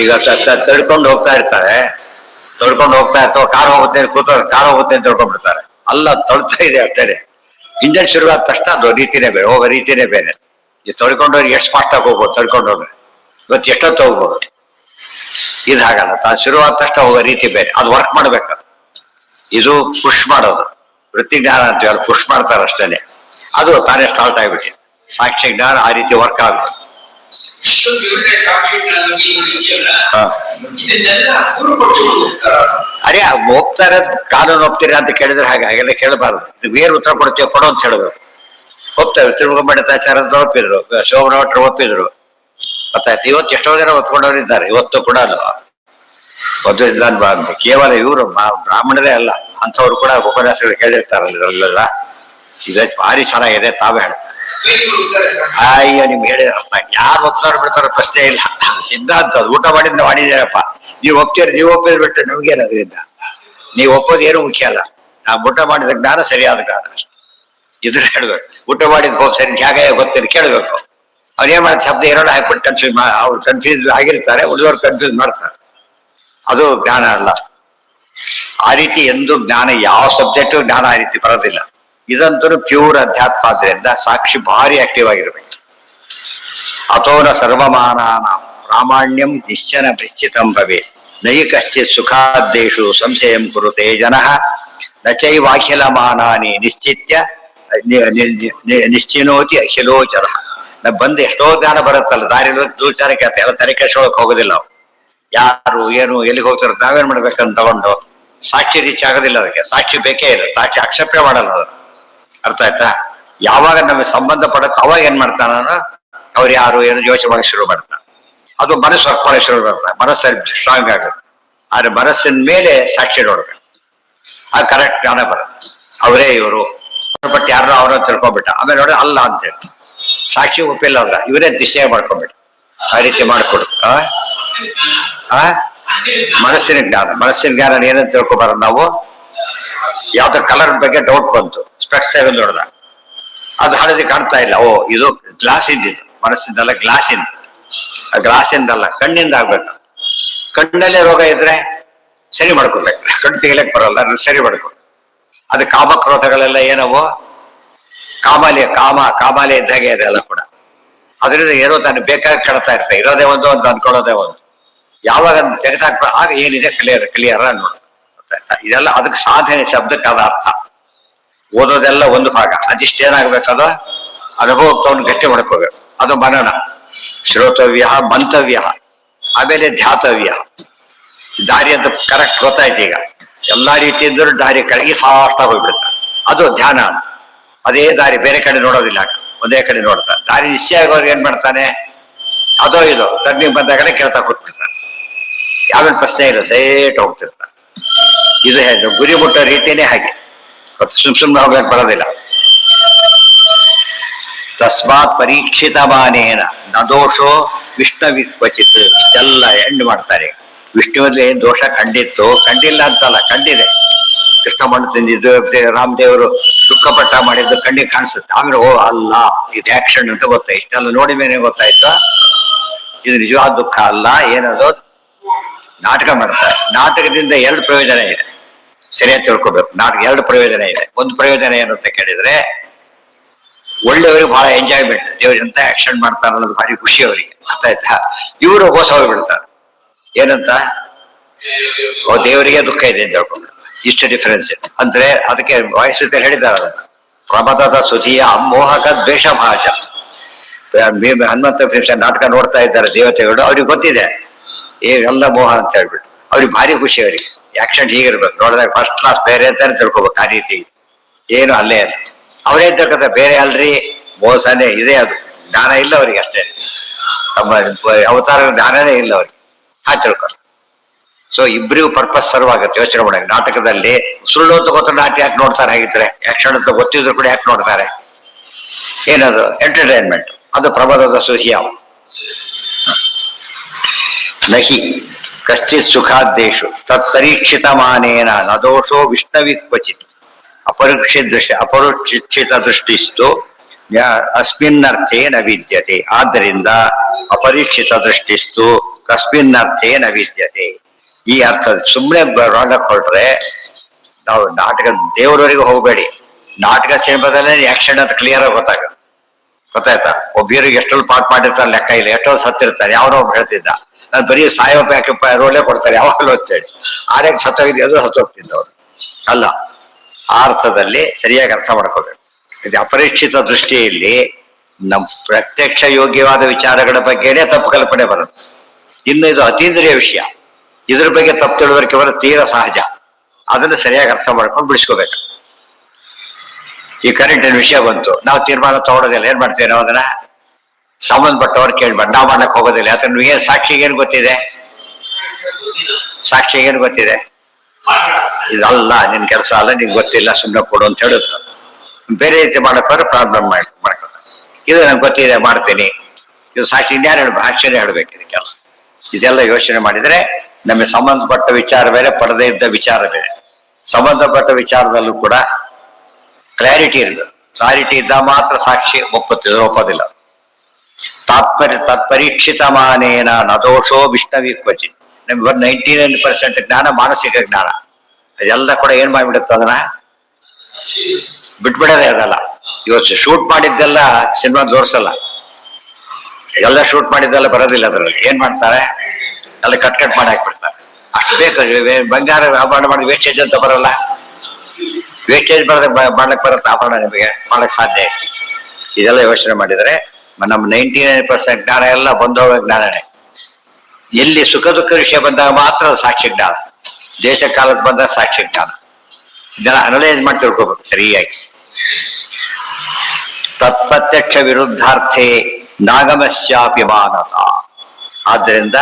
ಈಗ ತಡ್ಕೊಂಡು ಹೋಗ್ತಾ ಇರ್ತಾರೆ, ಕಾರ್ ಹೋಗುತ್ತೆ ಕಾರ್ ಹೋಗುತ್ತೆ ಅಂತ ತಿಳ್ಕೊಂಡ್ಬಿಡ್ತಾರೆ. ಅಲ್ಲ, ತೊಳ್ತಾ ಇದೆ ಅಷ್ಟೇ. ಇಂಜನ್ ಶುರುವಾದ ತಕ್ಷಣ ಅದು ರೀತಿನೇ ಬೇರೆ, ಹೋಗೋ ರೀತಿನೇ ಬೇರೆ. ಈ ತೊಳ್ಕೊಂಡವ್ರಿಗೆ ಎಷ್ಟು ಫಾಸ್ಟಾಗಿ ಹೋಗ್ಬೋದು, ತೊಳ್ಕೊಂಡೋಗ್ರೆ ಇವತ್ತು ಎಷ್ಟೊತ್ತು ಹೋಗ್ಬೋದು. ಇದು ಹಾಗಲ್ಲ, ತಾನು ಶುರುವಾದ ತಕ್ಷಣ ಹೋಗೋ ರೀತಿ ಬೇರೆ. ಅದು ವರ್ಕ್ ಮಾಡ್ಬೇಕು. ಇದು ಪುಷ್ ಮಾಡೋದು ವೃತ್ತಿ ಜ್ಞಾನ ಅಂತೀವಲ್ಲ, ಪುಷ್ ಮಾಡ್ತಾರೆ ಅಷ್ಟೇ. ಅದು ತಾನೇ ಸ್ಟಾರ್ಟ್ ಆಗಿಬಿಟ್ಟಿದೆ. ಸಾಕ್ಷಿ ಜ್ಞಾನ ಆ ರೀತಿ ವರ್ಕ್ ಆಗುತ್ತೆ. ಅರೆ ಹೋಗ್ತಾರೆ, ಕಾನೂನು ಒಪ್ತೀರಾ ಅಂತ ಕೇಳಿದ್ರೆ ಹಾಗೆಲ್ಲ ಕೇಳಬಾರ್ದು. ಇದು ಏನು ಉತ್ತರ ಕೊಡ್ತೀವಿ ಕೊಡೋ ಅಂತ ಹೇಳ್ಬೇಕು. ಹೋಗ್ತಾರೆ, ತಿರುಮಂಬಂಡಿತಾಚಾರ ಅಂತ ಒಪ್ಪಿದ್ರು, ಶೋಭನ ಭಟ್ರು ಒಪ್ಪಿದ್ರು. ಗೊತ್ತಾಯ್ತು. ಇವತ್ತು ಎಷ್ಟೋ ಜನ ಒಪ್ಕೊಂಡವ್ರು ಇದ್ದಾರೆ, ಇವತ್ತು ಕೂಡ ಅಲ್ವಾ. ಕೇವಲ ಇವರು ಬ್ರಾಹ್ಮಣರೇ ಅಲ್ಲ, ಅಂಥವ್ರು ಕೂಡ ಉಪನ್ಯಾಸಗಳು ಕೇಳಿರ್ತಾರಲ್ಲ ಇದರಲ್ಲೆಲ್ಲ. ಇದು ಭಾರಿ ಚೆನ್ನಾಗಿದೆ, ತಾವೇ ಹೇಳ್ತಾರೆ. ಅಯ್ಯೋ ನಿಮ್ಗೆ ಹೇಳಿದ ಯಾರು ಒಪ್ತಾರ ಬಿಡ್ತಾರೋ ಪ್ರಶ್ನೆ ಇಲ್ಲ. ಸಿದ್ಧಾಂತ ಅದು. ಊಟ ಮಾಡಿದ್ ಮಾಡಿದ್ದೀರಪ್ಪ, ನೀವು ನೀವು ಒಪ್ಪಿದ್ ಬಿಟ್ಟು ನಮ್ಗೇನದ್ರಿಂದ. ನೀವು ಒಪ್ಪೋದು ಏನು ಮುಖ್ಯ ಅಲ್ಲ. ನಾವು ಊಟ ಮಾಡಿದ ಜ್ಞಾನ ಸರಿಯಾದ ಜ್ಞಾನ ಅಷ್ಟೆ. ಇದ್ರ ಹೇಳ್ಬೇಕು. ಊಟ ಮಾಡಿದ ಹೋಗಿ ಸರಿ ಜಾಗ ಗೊತ್ತಿಲ್ಲ ಕೇಳಬೇಕು. ಅವ್ರು ಏನ್ ಮಾಡಿದ ಶಬ್ದ ಏನೋ ಹಾಕ್ಬಿಟ್ಟು ಅವ್ರು ಕನ್ಫ್ಯೂಸ್ ಆಗಿರ್ತಾರೆ, ಉಳಿದವ್ರು ಕನ್ಫ್ಯೂಸ್ ಮಾಡ್ತಾರೆ. ಅದು ಜ್ಞಾನ ಅಲ್ಲ. ಆ ರೀತಿ ಎಂದು ಜ್ಞಾನ, ಯಾವ ಸಬ್ಜೆಕ್ಟು ಜ್ಞಾನ ಆ ರೀತಿ ಬರೋದಿಲ್ಲ. ಇದಂತೂ ಪ್ಯೂರ್ ಅಧ್ಯಾತ್ಮ ಆದ್ರಿಂದ ಸಾಕ್ಷಿ ಭಾರಿ ಆಕ್ಟಿವ್ ಆಗಿರ್ಬೇಕು. ಅಥೋನ ಸರ್ವಮಾನಾನ ಪ್ರಾಮಾಣ್ಯಂ ನಿಶ್ಚನ ನಿಶ್ಚಿತಂ ಭವೆ ನಹಿ ಕಶ್ಚಿತ್ ಸುಖಾದ್ದೇಶು ಸಂಶಯಂ ಕುರುತೆ ಜನಃ ನಚೈವಾಖಿಲ ಮಾನಾನಿ ನಿಶ್ಚಿತ್ಯ ನಿಶ್ಚಿನೋತಿ ಅಖಿಲೋಚರ. ಬಂದು ಎಷ್ಟೋ ಜ್ಞಾನ ಬರುತ್ತಲ್ಲ, ದಾರಿಯಲ್ಲಿ ದೂಚಾರಕ್ಕೆ ಎಲ್ಲ ತಲೆ ಕೆಡ್ಸ್ಕೊಳಕ್ ಹೋಗೋದಿಲ್ಲ ನಾವು. ಯಾರು ಏನು ಎಲ್ಲಿಗೆ ಹೋಗ್ತಾರೋ ನಾವೇನ್ ಮಾಡ್ಬೇಕಂತ ತಗೊಂಡು ಸಾಕ್ಷಿ ರೀಚ್ ಆಗೋದಿಲ್ಲ. ಅದಕ್ಕೆ ಸಾಕ್ಷಿ ಬೇಕೇ ಇಲ್ಲ. ಸಾಕ್ಷಿ ಅಕ್ಸೆಪ್ಟೇ ಮಾಡಲ್ಲ ಅದು. ಅರ್ಥ ಆಯ್ತಾ? ಯಾವಾಗ ನಮಗೆ ಸಂಬಂಧ ಪಡುತ್ತೆ ಅವಾಗ ಏನ್ ಮಾಡ್ತಾನ, ಅವ್ರು ಯಾರು ಏನು ಯೋಚನೆ ಮಾಡಕ್ ಶುರು ಮಾಡ್ತಾನೆ. ಅದು ಮನಸ್ಸು ವರ್ಕ್ ಮಾಡಕ್ ಶುರು ಮಾಡ್ತಾರೆ, ಮನಸ್ಸಲ್ಲಿ ಸ್ಟ್ರಾಂಗ್ ಆಗುತ್ತೆ. ಆದ್ರೆ ಮನಸ್ಸಿನ ಮೇಲೆ ಸಾಕ್ಷಿ ನೋಡ್ಬೇಕು, ಆ ಕರೆಕ್ಟ್ ಜ್ಞಾನ ಬರುತ್ತೆ. ಅವರೇ ಇವರು ಬಟ್ ಯಾರೋ ಅವ್ರ ತಿಳ್ಕೊಂಡ್ಬಿಟ್ಟ, ಆಮೇಲೆ ನೋಡಿ ಅಲ್ಲ ಅಂತ ಹೇಳಿ ಸಾಕ್ಷಿ ಒಪ್ಪಿಲ್ಲ ಅಲ್ಲ, ಇವರೇ ನಿಶ್ಚಯ ಮಾಡ್ಕೊಂಡ್ಬಿಟ್ಟು ಆ ರೀತಿ ಮಾಡ್ಕೊಡು. ಮನಸ್ಸಿನ ಜ್ಞಾನ ಏನಂತ ತಿಳ್ಕೊಬಾರ ನಾವು. ಯಾವ್ದೋ ಕಲರ್ ಬಗ್ಗೆ ಡೌಟ್ ಬಂತು, ಸ್ಪೆಕ್ಸ್ ತೆಗೆದು ನೋಡ್ದ, ಅದು ಹಳದಿ ಕಾಣ್ತಾ ಇಲ್ಲ. ಓ ಇದು ಗ್ಲಾಸಿಂದ, ಇದು ಮನಸ್ಸಿಂದಲ್ಲ, ಗ್ಲಾಸಿಂದ. ಗ್ಲಾಸಿಂದಲ್ಲ, ಕಣ್ಣಿಂದ ಆಗ್ಬೇಕು. ಕಣ್ಣಲ್ಲೇ ರೋಗ ಇದ್ರೆ ಸರಿ ಮಾಡ್ಕೊಬೇಕು. ಕಣ್ಣು ತೆಗಿಲಕ್ ಬರಲ್ಲ, ಸರಿ ಮಾಡ್ಕೊ. ಅದು ಕಾಮಕ್ರೋಧಗಳೆಲ್ಲ ಏನವು, ಕಾಮಾಲೆ ಇದ್ದಾಗೆ ಇದೆ ಎಲ್ಲ ಕೂಡ. ಅದರಿಂದ ಏನೋ ತಾನು ಬೇಕಾಗಿ ಕಾಣ್ತಾ ಇರ್ತಾರೆ. ಇರೋದೇ ಒಂದು ಅನ್ಕೊಳ್ಳೋದೇ ಒಂದು. ಯಾವಾಗ ತೆಗೆದಾಕ್ಬ ಆಗ ಏನಿದೆ ಕ್ಲಿಯರ್ ನೋಡು. ಇದೆಲ್ಲ ಅದಕ್ಕೆ ಸಾಧನೆ ಶಬ್ದಕ್ಕೆ ಅದ ಅರ್ಥ. ಓದೋದೆಲ್ಲ ಒಂದು ಭಾಗ, ಅದಿಷ್ಟೇನಾಗ್ಬೇಕದ ಅನುಭವಕ್ಕೆ ಅವನು ಗಟ್ಟಿ ಮಾಡ್ಕೋಬೇಕು. ಅದು ಮನನ, ಶ್ರೋತವ್ಯ, ಮಂತವ್ಯ, ಆಮೇಲೆ ಧ್ಯಾತವ್ಯ. ದಾರಿ ಅಂತ ಕರೆಕ್ಟ್ ಗೊತ್ತಾಯ್ತು. ಈಗ ಎಲ್ಲಾ ರೀತಿಯಿಂದಲೂ ದಾರಿ ಕೆಳಗೆ ಫಾಸ್ಟ್ ಆಗಿ ಹೋಗ್ಬಿಡುತ್ತೆ. ಅದು ಧ್ಯಾನ. ಅದೇ ದಾರಿ, ಬೇರೆ ಕಡೆ ನೋಡೋದಿಲ್ಲ, ಒಂದೇ ಕಡೆ ನೋಡ್ತಾನೆ. ದಾರಿ ನಿಶ್ಚಯ ಆಗೋರು ಏನ್ ಮಾಡ್ತಾನೆ, ಅದೋ ಇದು ಟರ್ನಿಂಗ್ ಬಂದಾಗಲೇ ಕೇಳ್ತಾ ಕೂತ್ಬಿಡ್ತಾನೆ. ಯಾವೇನು ಪ್ರಶ್ನೆ ಇಲ್ಲ, ಸೇಟ್ ಹೋಗ್ತಿರ್ತಾನೆ. ಇದು ಹೇಗೆ ಗುರಿ ಮುಟ್ಟೋ ರೀತಿಯೇ ಹಾಗೆ, ಸುಮ್ಮನೆ ಹೋಗಕ್ಕೆ ಬರೋದಿಲ್ಲ. ತಸ್ಮಾತ್ ಪರೀಕ್ಷಿತ ಮಾನೇನ ನ ದೋಷೋ ವಿಷ್ಣುವಿಕ್ವಚಿತ್. ಇಷ್ಟೆಲ್ಲ ಎಂಡ್ ಮಾಡ್ತಾರೆ. ವಿಷ್ಣುವಲ್ಲಿ ಏನ್ ದೋಷ ಕಂಡಿತ್ತು, ಕಂಡಿಲ್ಲ ಅಂತಲ್ಲ, ಕಂಡಿದೆ. ಕೃಷ್ಣ ಮಣ್ಣು ತಿಂದಿದ್ದು, ರಾಮದೇವರು ದುಃಖಪಟ್ಟ ಮಾಡಿದ್ದು ಕಣ್ಣಿಗೆ ಕಾಣಿಸುತ್ತೆ. ಆಮೇಲೆ ಓ ಅಲ್ಲ ಇದು ಆಕ್ಷನ್ ಅಂತ ಗೊತ್ತಾಯ್ತು. ಇಷ್ಟೆಲ್ಲ ನೋಡಿ ಮೇಲೆ ಗೊತ್ತಾಯ್ತು ಇದು ನಿಜವಾದ ದುಃಖ ಅಲ್ಲ, ಏನದು ನಾಟಕ ಮಾಡ್ತಾರೆ. ನಾಟಕದಿಂದ ಎರಡು ಪ್ರಯೋಜನ ಇದೆ, ಸರಿಯಾಗಿ ತಿಳ್ಕೊಬೇಕು. ನಾಟಕ ಎರಡು ಪ್ರಯೋಜನ ಇದೆ. ಒಂದು ಪ್ರಯೋಜನ ಏನು ಅಂತ ಕೇಳಿದ್ರೆ, ಒಳ್ಳೆಯವರಿಗೆ ಬಹಳ ಎಂಜಾಯ್ಮೆಂಟ್, ದೇವ್ರಂತ ಆಕ್ಷನ್ ಮಾಡ್ತಾರೆ ಅನ್ನೋದು ಭಾರಿ ಖುಷಿ ಅವರಿಗೆ, ಗೊತ್ತಾಯ್ತಾ. ಇವರು ಮೋಸ ಹೋಗ್ಬಿಡ್ತಾರೆ. ಏನಂತ, ಓ ದೇವರಿಗೆ ದುಃಖ ಇದೆ ಅಂತ ಹೇಳ್ಕೊಂಡು, ಇಷ್ಟು ಡಿಫರೆನ್ಸ್ ಇದೆ. ಅಂದ್ರೆ ಅದಕ್ಕೆ ವಾಯುಸ್ತುತಿ ಹೇಳಿದ್ದಾರೆ ಅದನ್ನ, ಪ್ರಮದದ ಸುಧಿಯ ಅಮೋಹಕ ದ್ವೇಷ ಭಾಷ. ಹನುಮಂತ ನಾಟಕ ನೋಡ್ತಾ ಇದ್ದಾರೆ ದೇವತೆಗಳು, ಅವ್ರಿಗೆ ಗೊತ್ತಿದೆ ಎಲ್ಲ ಮೋಹ ಅಂತ ಹೇಳ್ಬಿಟ್ಟು, ಅವ್ರಿಗೆ ಭಾರಿ ಖುಷಿ. ಅವರಿಗೆ ಆಕ್ಷನ್ ಹೀಗಿರ್ಬೇಕು, ನೋಡಿದಾಗ ಫಸ್ಟ್ ಕ್ಲಾಸ್ ಬೇರೆ ಅಂತಾನೆ ತಿಳ್ಕೊಬೇಕು. ಆ ರೀತಿ ಏನು ಅಲ್ಲೇ ಅಲ್ಲ, ಅವರೇ ತಿಳ್ಕೊತಾರೆ ಬೇರೆ ಅಲ್ರಿ, ಮೋಸನೇ ಇದೆ. ಅದು ಜ್ಞಾನ ಇಲ್ಲ ಅವ್ರಿಗೆ, ಅಷ್ಟೇ ತಮ್ಮ ಅವತಾರ ಜ್ಞಾನನೇ ಇಲ್ಲ ಅವ್ರಿಗೆ, ಹಾಗೆ ತಿಳ್ಕೊಂಡು. ಸೊ ಇಬ್ಬರಿಗೂ ಪರ್ಪಸ್ ಸರ್ವ್ ಆಗುತ್ತೆ. ಯೋಚನೆ ಮಾಡಕ್ಕೆ, ನಾಟಕದಲ್ಲಿ ಸುಳ್ಳು ಅಂತ ಗೊತ್ತ ನಾಟ್ಯ ಯಾಕೆ ನೋಡ್ತಾರೆ, ಹಾಗಿದ್ರೆ ಆಕ್ಷನ್ ಅಂತ ಗೊತ್ತಿದ್ರು ಕೂಡ ಯಾಕೆ ನೋಡ್ತಾರೆ? ಏನದು ಎಂಟರ್ಟೈನ್ಮೆಂಟ್, ಅದು ಪ್ರಬಲದ ಸುಹಿಯ. ನಹಿ ಕಶ್ಚಿತ್ ಸುಖಾದ್ದೇಶು ತತ್ಪರೀಕ್ಷಿತ ಮಾನೇನ ನ ದೋಷೋ ವಿಷ್ಣವಿ ಕ್ವಚಿತ್ ಅಪರೀಕ್ಷಿತ ದೃಷ್ಟಿಸ್ತು ಅಸ್ಮಿನ್ನರ್ಥೇ ನ ವಿದ್ಯತೆ. ಆದ್ದರಿಂದ ಅಪರೀಕ್ಷಿತ ದೃಷ್ಟಿಸ್ತು ಕಸ್ಮಿನ್ನರ್ಥೇ ನ ವಿದ್ಯತೆ. ಈ ಅರ್ಥ ಸುಮ್ಮನೆ ರಾಡಕ್ ಹೊರಟ್ರೆ ನಾವು ನಾಟಕ ದೇವರವರೆಗೆ ಹೋಗಬೇಡಿ. ನಾಟಕ ಸಿನಿಮಾದಲ್ಲೇ ಆಕ್ಷನ್ ಅಂತ ಕ್ಲಿಯರ್ ಆಗಿ ಗೊತ್ತಾಯ್ತಾ. ಒಬ್ಬರಿಗೆ ಎಷ್ಟೊಂದು ಪಾಠ ಮಾಡಿರ್ತಾರೆ ಲೆಕ್ಕ ಇಲ್ಲ, ಎಷ್ಟೊಂದು ಸತ್ತಿರ್ತಾರೆ. ಯಾವನೋ ಒಬ್ಬ ಹೇಳ್ತಿದ್ದ, ನಾನು ಬರೀ ಸಾಯೋ ರೋಲೇ ಕೊಡ್ತಾರೆ ಯಾವಾಗಲೂ ಅಂತೇಳಿ. ಆರ್ಯಾಗ ಸತ್ತೋಗಿದ್ದೆ ಅದು ಸತ್ತೋಗ್ತಿದ್ದವ್ರು ಅಲ್ಲ. ಆ ಅರ್ಥದಲ್ಲಿ ಸರಿಯಾಗಿ ಅರ್ಥ ಮಾಡ್ಕೋಬೇಕು. ಇದು ಅಪರೀಕ್ಷಿತ ದೃಷ್ಟಿಯಲ್ಲಿ ನಮ್ಮ ಪ್ರತ್ಯಕ್ಷ ಯೋಗ್ಯವಾದ ವಿಚಾರಗಳ ಬಗ್ಗೆನೇ ತಪ್ಪು ಕಲ್ಪನೆ ಬರುತ್ತೆ. ಇನ್ನು ಇದು ಅತೀಂದ್ರಿಯ ವಿಷಯ, ಇದ್ರ ಬಗ್ಗೆ ತಪ್ಪು ತಿಳುವಳಿಕೆ ಬರೋದು ತೀರಾ ಸಹಜ. ಅದನ್ನು ಸರಿಯಾಗಿ ಅರ್ಥ ಮಾಡ್ಕೊಂಡು ಬಿಡಿಸ್ಕೋಬೇಕು. ಈ ಕರೆಂಟಿನ ವಿಷಯ ಬಂತು, ನಾವು ತೀರ್ಮಾನ ತಗೊಳ್ಳೋದಿಲ್ಲ. ಏನ್ ಮಾಡ್ತೀವಿ ನಾವು ಅದನ್ನ ಸಂಬಂಧಪಟ್ಟವ್ರು ಕೇಳ್ಬಾರ್ದು, ನಾವು ಮಾಡಕ್ ಹೋಗೋದಿಲ್ಲ. ಯಾಕಂದ್ರೆ ಏನ್ ಸಾಕ್ಷಿಗೆ ಏನ್ ಗೊತ್ತಿದೆ, ಸಾಕ್ಷಿಗೆ ಏನ್ ಗೊತ್ತಿದೆ, ಇದಲ್ಲ ನಿನ್ ಕೆಲಸ ಅಲ್ಲ, ನಿನ್ಗೆ ಗೊತ್ತಿಲ್ಲ, ಸುಮ್ಮನೆ ಕೊಡು ಅಂತ ಹೇಳುತ್ತೆ. ಬೇರೆ ರೀತಿ ಮಾಡಕ್ ಹೋದ್ರೆ ಪ್ರಾಬ್ಲಮ್ ಮಾಡ್ಕೊಂಡು, ಇದು ನಂಗೆ ಗೊತ್ತಿದೆ ಮಾಡ್ತೀನಿ, ಇದು ಸಾಕ್ಷಿ ಇನ್ಯಾರು ಹೇಳ್ಬೇಕು, ಸಾಕ್ಷಿನೇ ಹೇಳ್ಬೇಕು ಇದಕ್ಕೆಲ್ಲ. ಇದೆಲ್ಲ ಯೋಚನೆ ಮಾಡಿದ್ರೆ ನಮಗೆ ಸಂಬಂಧಪಟ್ಟ ವಿಚಾರ ಬೇರೆ, ಪಡೆದೇ ಇದ್ದ ವಿಚಾರ ಬೇರೆ. ಸಂಬಂಧಪಟ್ಟ ವಿಚಾರದಲ್ಲೂ ಕೂಡ ಕ್ಲಾರಿಟಿ ಇರಬೇಕು. ಕ್ಲಾರಿಟಿ ಇದ್ದ ಮಾತ್ರ ಸಾಕ್ಷಿ ಒಪ್ಪೋದಿಲ್ಲ. ತತ್ಪರೀಕ್ಷಿತ ಮಾನೇನ ನದೋಷೋ ವಿಷ್ಣವಿ ಕ್ವಚಿತ್. ನಮ್ಗೆ 99% ಜ್ಞಾನ ಮಾನಸಿಕ ಜ್ಞಾನ. ಅದೆಲ್ಲ ಕೂಡ ಏನ್ ಮಾಡಿಬಿಡುತ್ತೆ, ಅದನ್ನ ಬಿಟ್ಬಿಡೋದೇ. ಅದಲ್ಲ ಇವತ್ತು ಶೂಟ್ ಮಾಡಿದ್ದೆಲ್ಲ ಸಿನಿಮಾ ತೋರಿಸಲ್ಲ, ಎಲ್ಲ ಶೂಟ್ ಮಾಡಿದ್ದೆಲ್ಲ ಬರೋದಿಲ್ಲ. ಅದ್ರಲ್ಲಿ ಏನ್ ಮಾಡ್ತಾರೆ, ಎಲ್ಲ ಕಟ್ ಮಾಡಿ ಹಾಕ್ಬಿಡ್ತಾರೆ. ಅಷ್ಟು ಬೇಕು. ಬಂಗಾರ ಆಭರಣ ಮಾಡಿ ವೇಸ್ಟೇಜ್ ಅಂತ ಬರಲ್ಲ, ವೇಸ್ಟೇಜ್ ಮಾಡ್ಲಕ್ ಬರುತ್ತೆ ಆಭರಣ, ನಿಮಗೆ ಮಾಡಕ್ ಸಾಧ್ಯ. ಇದೆಲ್ಲ ಯೋಚನೆ ಮಾಡಿದ್ರೆ ನಮ್ಮ 99% ಜ್ಞಾನ ಎಲ್ಲ ಬಂದೋಗ ಜ್ಞಾನನೇ. ಎಲ್ಲಿ ಸುಖ ದುಃಖ ವಿಷಯ ಬಂದಾಗ ಮಾತ್ರ ಸಾಕ್ಷಿ ಜ್ಞಾನ, ದೇಶ ಕಾಲಕ್ಕೆ ಬಂದಾಗ ಸಾಕ್ಷಿ ಜ್ಞಾನ. ಇದೆಲ್ಲ ಅನಲೈಸ್ ಮಾಡಿ ತಿಳ್ಕೊಬೇಕು ಸರಿಯಾಗಿ. ತತ್ಪ್ರತ್ಯಕ್ಷ ವಿರುದ್ಧಾರ್ಥೇ ನಾಗಮಸ್ಯಾಪಿ ಮಾನತ. ಆದ್ದರಿಂದ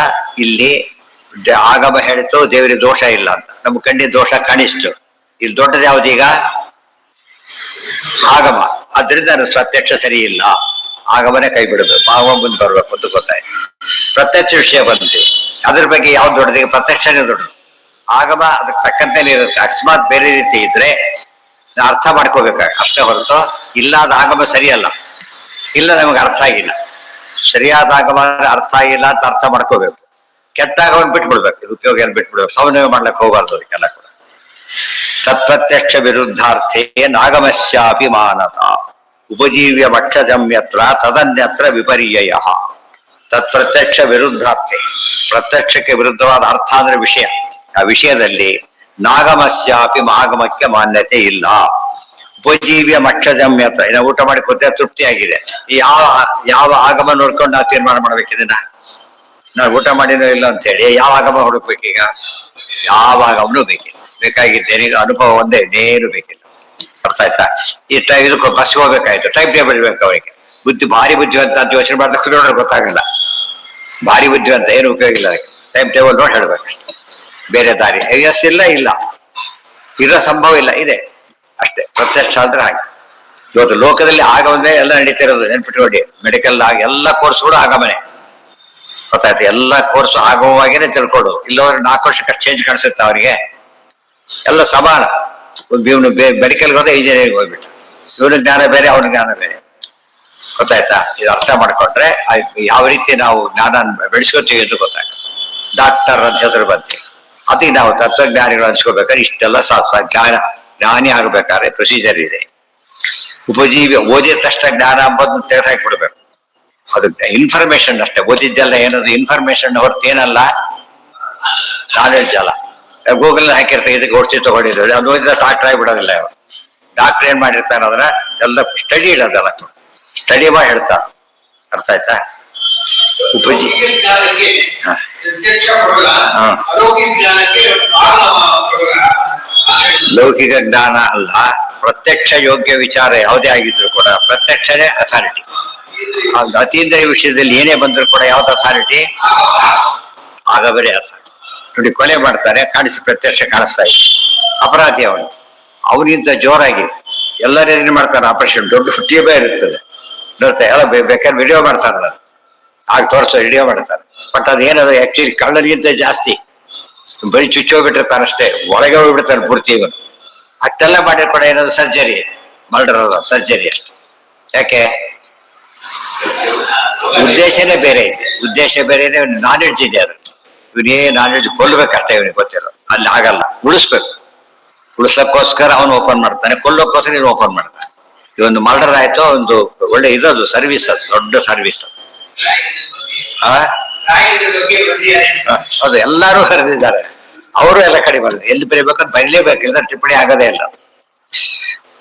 ಇಲ್ಲಿ ಆಗಮ ಹೇಳಿತು ದೇವರಿಗೆ ದೋಷ ಇಲ್ಲ ಅಂತ, ನಮ್ಮ ಕಣ್ಣಿಗೆ ದೋಷ ಕಾಣಿಸ್ತು. ಇಲ್ಲಿ ದೊಡ್ಡದು ಯಾವ್ದೀಗ, ಆಗಮ. ಆದ್ರಿಂದ ಪ್ರತ್ಯಕ್ಷ ಸರಿ ಇಲ್ಲ, ಆಗಮನೆ ಕೈ ಬಿಡಬೇಕು, ಆಗಮ ಮುಂದೆ ಬರ್ಬೇಕು ಅಂತ ಗೊತ್ತಾಯ್ತು. ಪ್ರತ್ಯಕ್ಷ ವಿಷಯ ಬಂದಿದೆ, ಅದ್ರ ಬಗ್ಗೆ ಯಾವ್ದು ದೊಡ್ಡದೀಗ, ಪ್ರತ್ಯಕ್ಷನೇ ದೊಡ್ಡದು. ಆಗಮ ಅದಕ್ಕೆ ತಕ್ಕಂತೆನೇ ಇರುತ್ತೆ. ಅಕಸ್ಮಾತ್ ಬೇರೆ ರೀತಿ ಇದ್ರೆ ಅರ್ಥ ಮಾಡ್ಕೋಬೇಕಾಗ ಅಷ್ಟೇ ಹೊರತು ಇಲ್ಲಾದ ಆಗಮ ಸರಿಯಲ್ಲ. ಇಲ್ಲ ನಮಗೆ ಅರ್ಥ ಆಗಿಲ್ಲ, ಸರಿಯಾದ ಆಗಮ ಅರ್ಥ ಆಗಿಲ್ಲ ಅಂತ ಅರ್ಥ ಮಾಡ್ಕೋಬೇಕು. ಕೆಟ್ಟ ಆಗಮನ ಬಿಟ್ಬಿಡ್ಬೇಕು, ಉಪಯೋಗ ಏನು ಬಿಟ್ಬಿಡ್ಬೇಕು, ಸಮನ್ವಯ ಮಾಡ್ಲಿಕ್ಕೆ ಹೋಗಬಾರ್ದು ಅದಕ್ಕೆಲ್ಲ ಕೂಡ. ತತ್ಪ್ರತ್ಯಕ್ಷ ವಿರುದ್ಧಾರ್ಥೇ ನಾಗಮಸ್ಯಾಪಿ ಮಾನತ ಉಪಜೀವ್ಯ ಮಕ್ಷಜಮ್ಯತ್ರ ತದನ್ಯತ್ರ ವಿಪರ್ಯಯ. ತತ್ಪ್ರತ್ಯಕ್ಷ ವಿರುದ್ಧಾರ್ಥೆ, ಪ್ರತ್ಯಕ್ಷಕ್ಕೆ ವಿರುದ್ಧವಾದ ಅರ್ಥ ಅಂದ್ರೆ ವಿಷಯ. ಆ ವಿಷಯದಲ್ಲಿ ನಾಗಮಸ್ಯಾಪಿ ಆಗಮಕ್ಕೆ ಮಾನ್ಯತೆ ಇಲ್ಲ. ಉಪಜೀವ್ಯ ಮಕ್ಷಜಮ್ಯತ್ರ, ಇನ್ನು ಊಟ ಮಾಡಿ ಕೂತೆ ತೃಪ್ತಿಯಾಗಿದೆ, ಯಾವ ಆಗಮ ನೋಡ್ಕೊಂಡು ನಾವು ತೀರ್ಮಾನ ಮಾಡ್ಬೇಕಿದನ್ನ. ನಾವು ಊಟ ಮಾಡಿನೋ ಇಲ್ಲ ಅಂತ ಹೇಳಿ ಯಾವ ಆಗಮ ಹುಡುಕ್ಬೇಕೀಗ, ಯಾವ ಆಗಮನೂ ಬೇಕಿಲ್ಲ. ಬೇಕಾಗಿದ್ದೇನೆ ಅನುಭವ ಒಂದೇ, ನೇರು ಬೇಕಿಲ್ಲ. ಅರ್ಥ ಆಯ್ತಾ? ಇದಕ್ಕೆ ಬಸ್ ಹೋಗ್ಬೇಕಾಯ್ತು, ಟೈಮ್ ಟೇಬಲ್ ಬೇಕು ಅವರಿಗೆ. ಭಾರಿ ಬುದ್ಧಿವಂತ ಅಂತ ಯೋಚನೆ ಮಾಡಿದ್ರೆ ನೋಡ್ರೆ ಗೊತ್ತಾಗಲ್ಲ. ಭಾರಿ ಬುದ್ಧಿವಂತ ಏನು ಉಪಯೋಗ ಇಲ್ಲ, ಅದಕ್ಕೆ ಟೈಮ್ ಟೇಬಲ್ ನೋಡಿ ಹೇಳ್ಬೇಕು. ಬೇರೆ ದಾರಿ ಎಸ್ ಇಲ್ಲ, ಇರೋ ಸಂಭವ ಇಲ್ಲ, ಇದೆ ಅಷ್ಟೇ. ಪ್ರತ್ಯಕ್ಷ ಅಂದ್ರೆ ಹಾಗೆ. ಇವತ್ತು ಲೋಕದಲ್ಲಿ ಆಗಮನೆ ಎಲ್ಲ ನಡೀತಿರೋದು ನೆನ್ಪಿಟ್ಕೊಳ್ಳಿ. ಮೆಡಿಕಲ್ ಎಲ್ಲ ಕೋರ್ಸ್ ಕೂಡ ಆಗಮನೆ, ಗೊತ್ತಾಯ್ತು. ಎಲ್ಲ ಕೋರ್ಸ್ ಆಗಮವಾಗಿನೇ ತಿಳ್ಕೊಡು. ಇಲ್ಲವ್ರು 4 ವರ್ಷಕ್ಕೆ ಚೇಂಜ್ ಕಾಣಿಸುತ್ತೆ ಅವರಿಗೆ. ಎಲ್ಲ ಸಮಾನ. ಮೆಡಿಕಲ್ಗೆ ಹೋದ್ರೆ ಇಂಜಿನಿಯರಿಂಗ್ ಹೋಗ್ಬಿಟ್ಟು ಇವನ ಜ್ಞಾನ ಬೇರೆ, ಅವನ ಜ್ಞಾನ ಬೇರೆ. ಗೊತ್ತಾಯ್ತಾ? ಇದು ಅರ್ಥ ಮಾಡ್ಕೊಂಡ್ರೆ ಯಾವ ರೀತಿ ನಾವು ಜ್ಞಾನ ಬೆಳೆಸ್ಕೋತೀವಿ ಅಂತ ಗೊತ್ತಾಯ್ತು. ಡಾಕ್ಟರ್ ಅಂತ ಹೆಸರು ಬಂತೆ, ಅದಕ್ಕೆ ನಾವು ತತ್ವಜ್ಞಾನಿಗಳು ಅನ್ಸ್ಕೋಬೇಕಾದ್ರೆ ಇಷ್ಟೆಲ್ಲ ಜ್ಞಾನಿ ಆಗ್ಬೇಕಾದ್ರೆ ಪ್ರೊಸೀಜರ್ ಇದೆ. ಉಪಜೀವಿ ಓದಿದ ತಕ್ಷಣ ಜ್ಞಾನ ಅಂಬದನ್ನ ತೆಗೆದಾಕ್ಬಿಡ್ಬೇಕು. ಅದು ಇನ್ಫಾರ್ಮೇಶನ್ ಅಷ್ಟೇ. ಓದಿದ್ದೆಲ್ಲ ಏನದು ಇನ್ಫಾರ್ಮೇಶನ್ ಹೊರತು ಏನಲ್ಲ ನಾಲೆಡ್ಜ್ ಅಲ್ಲ. ಗೂಗಲ್ ಹಾಕಿರ್ತಾರೆ ಇದಕ್ಕೆ ಔಷಧಿ ತಗೊಂಡಿದ್ರು, ಅದು ಓದಿದ ಡಾಕ್ಟರ್ ಆಗಿಬಿಡೋದಿಲ್ಲ. ಡಾಕ್ಟರ್ ಏನ್ ಮಾಡಿರ್ತಾನೆ ಅದನ್ನ ಎಲ್ಲ ಸ್ಟಡಿ ಇಡೋದಲ್ಲ, ಸ್ಟಡಿ ಮಾಡಿ ಹೇಳ್ತಾರೆ. ಅರ್ಥ ಆಯ್ತಾ? ಲೌಕಿಕ ಜ್ಞಾನ ಅಲ್ಲ, ಪ್ರತ್ಯಕ್ಷ ಯೋಗ್ಯ ವಿಚಾರ ಯಾವುದೇ ಆಗಿದ್ರು ಕೂಡ ಪ್ರತ್ಯಕ್ಷನೇ ಅಥಾರಿಟಿ. ಅತೀಂದ್ರಿಯ ವಿಷಯದಲ್ಲಿ ಏನೇ ಬಂದ್ರು ಕೂಡ ಯಾವ್ದು ಅಥಾರಿಟಿ? ಆಗ ಬೇರೆ ಅಥಾರಿಟಿ. ನೋಡಿ, ಕೊಲೆ ಮಾಡ್ತಾರೆ, ಪ್ರತ್ಯಕ್ಷ ಕಾಣಿಸ್ತಾ ಇದೆ, ಅಪರಾಧಿ ಅವನು. ಅವನಿಗಿಂತ ಜೋರಾಗಿ ಎಲ್ಲರೂ ಏನ್ ಮಾಡ್ತಾರೆ, ಆಪರೇಷನ್ ದೊಡ್ಡ ಟಿಬೇ ಇರುತ್ತದೆ, ನೋಡ್ತಾ ಎಲ್ಲ ಬೇಕಾದ್ರೆ ವಿಡಿಯೋ ಮಾಡ್ತಾರೆ, ಆಗ ತೋರಿಸ್ತಾರೆ, ವಿಡಿಯೋ ಮಾಡ್ತಾರೆ. ಬಟ್ ಅದೇನದು ಆಕ್ಚುಲಿ ಕಳ್ಳರಿಗಿಂತ ಜಾಸ್ತಿ ಬರೀ ಚುಚ್ಚೋಗ್ಬಿಟ್ಟಿರ್ತಾನಷ್ಟೇ, ಒಳಗೆ ಹೋಗ್ಬಿಡ್ತಾನೆ ಪೂರ್ತಿ. ಇವನು ಅಷ್ಟೆಲ್ಲ ಮಾಡಿರ್ ಕೂಡ ಏನದು ಸರ್ಜರಿ, ಮರ್ಡರ್ ಅದ ಸರ್ಜರಿ ಅಷ್ಟೆ. ಯಾಕೆ? ಉದ್ದೇಶನೇ ಬೇರೆ ಇದೆ, ಉದ್ದೇಶ ಬೇರೆ ಇದೆ, ನಾಲೆಡ್ಜ್ ಇದೆ. ಅದು ಇವನೇ ನಾಲೆಡ್ಜ್ ಕೊಲ್ಬೇಕಷ್ಟೇ, ಇವನಿಗೆ ಗೊತ್ತಿರೋ. ಅಲ್ಲಿ ಆಗಲ್ಲ, ಉಳಿಸ್ಬೇಕು. ಉಳಿಸೋಕ್ಕೋಸ್ಕರ ಅವನು ಓಪನ್ ಮಾಡ್ತಾನೆ, ಕೊಲ್ಲೋಕ್ಕೋಸ್ಕರ ಇವನು ಓಪನ್ ಮಾಡ್ತಾನೆ. ಇವೊಂದು ಮರ್ಡರ್ ಆಯ್ತು, ಒಂದು ಒಳ್ಳೆ ಇದದು ಸರ್ವಿಸ್, ಅದು ದೊಡ್ಡ ಸರ್ವಿಸ್. ಅದು ಎಲ್ಲರೂ ಕರೆದಿದ್ದಾರೆ, ಅವರು ಎಲ್ಲ ಕಡೆ ಬಂದ್ರೆ ಎಲ್ಲಿ ಬರೀಬೇಕಂತ ಬರೀಲೇಬೇಕು, ಇಲ್ಲ ಟಿಪ್ಪಣಿ ಆಗದೇ ಇಲ್ಲ.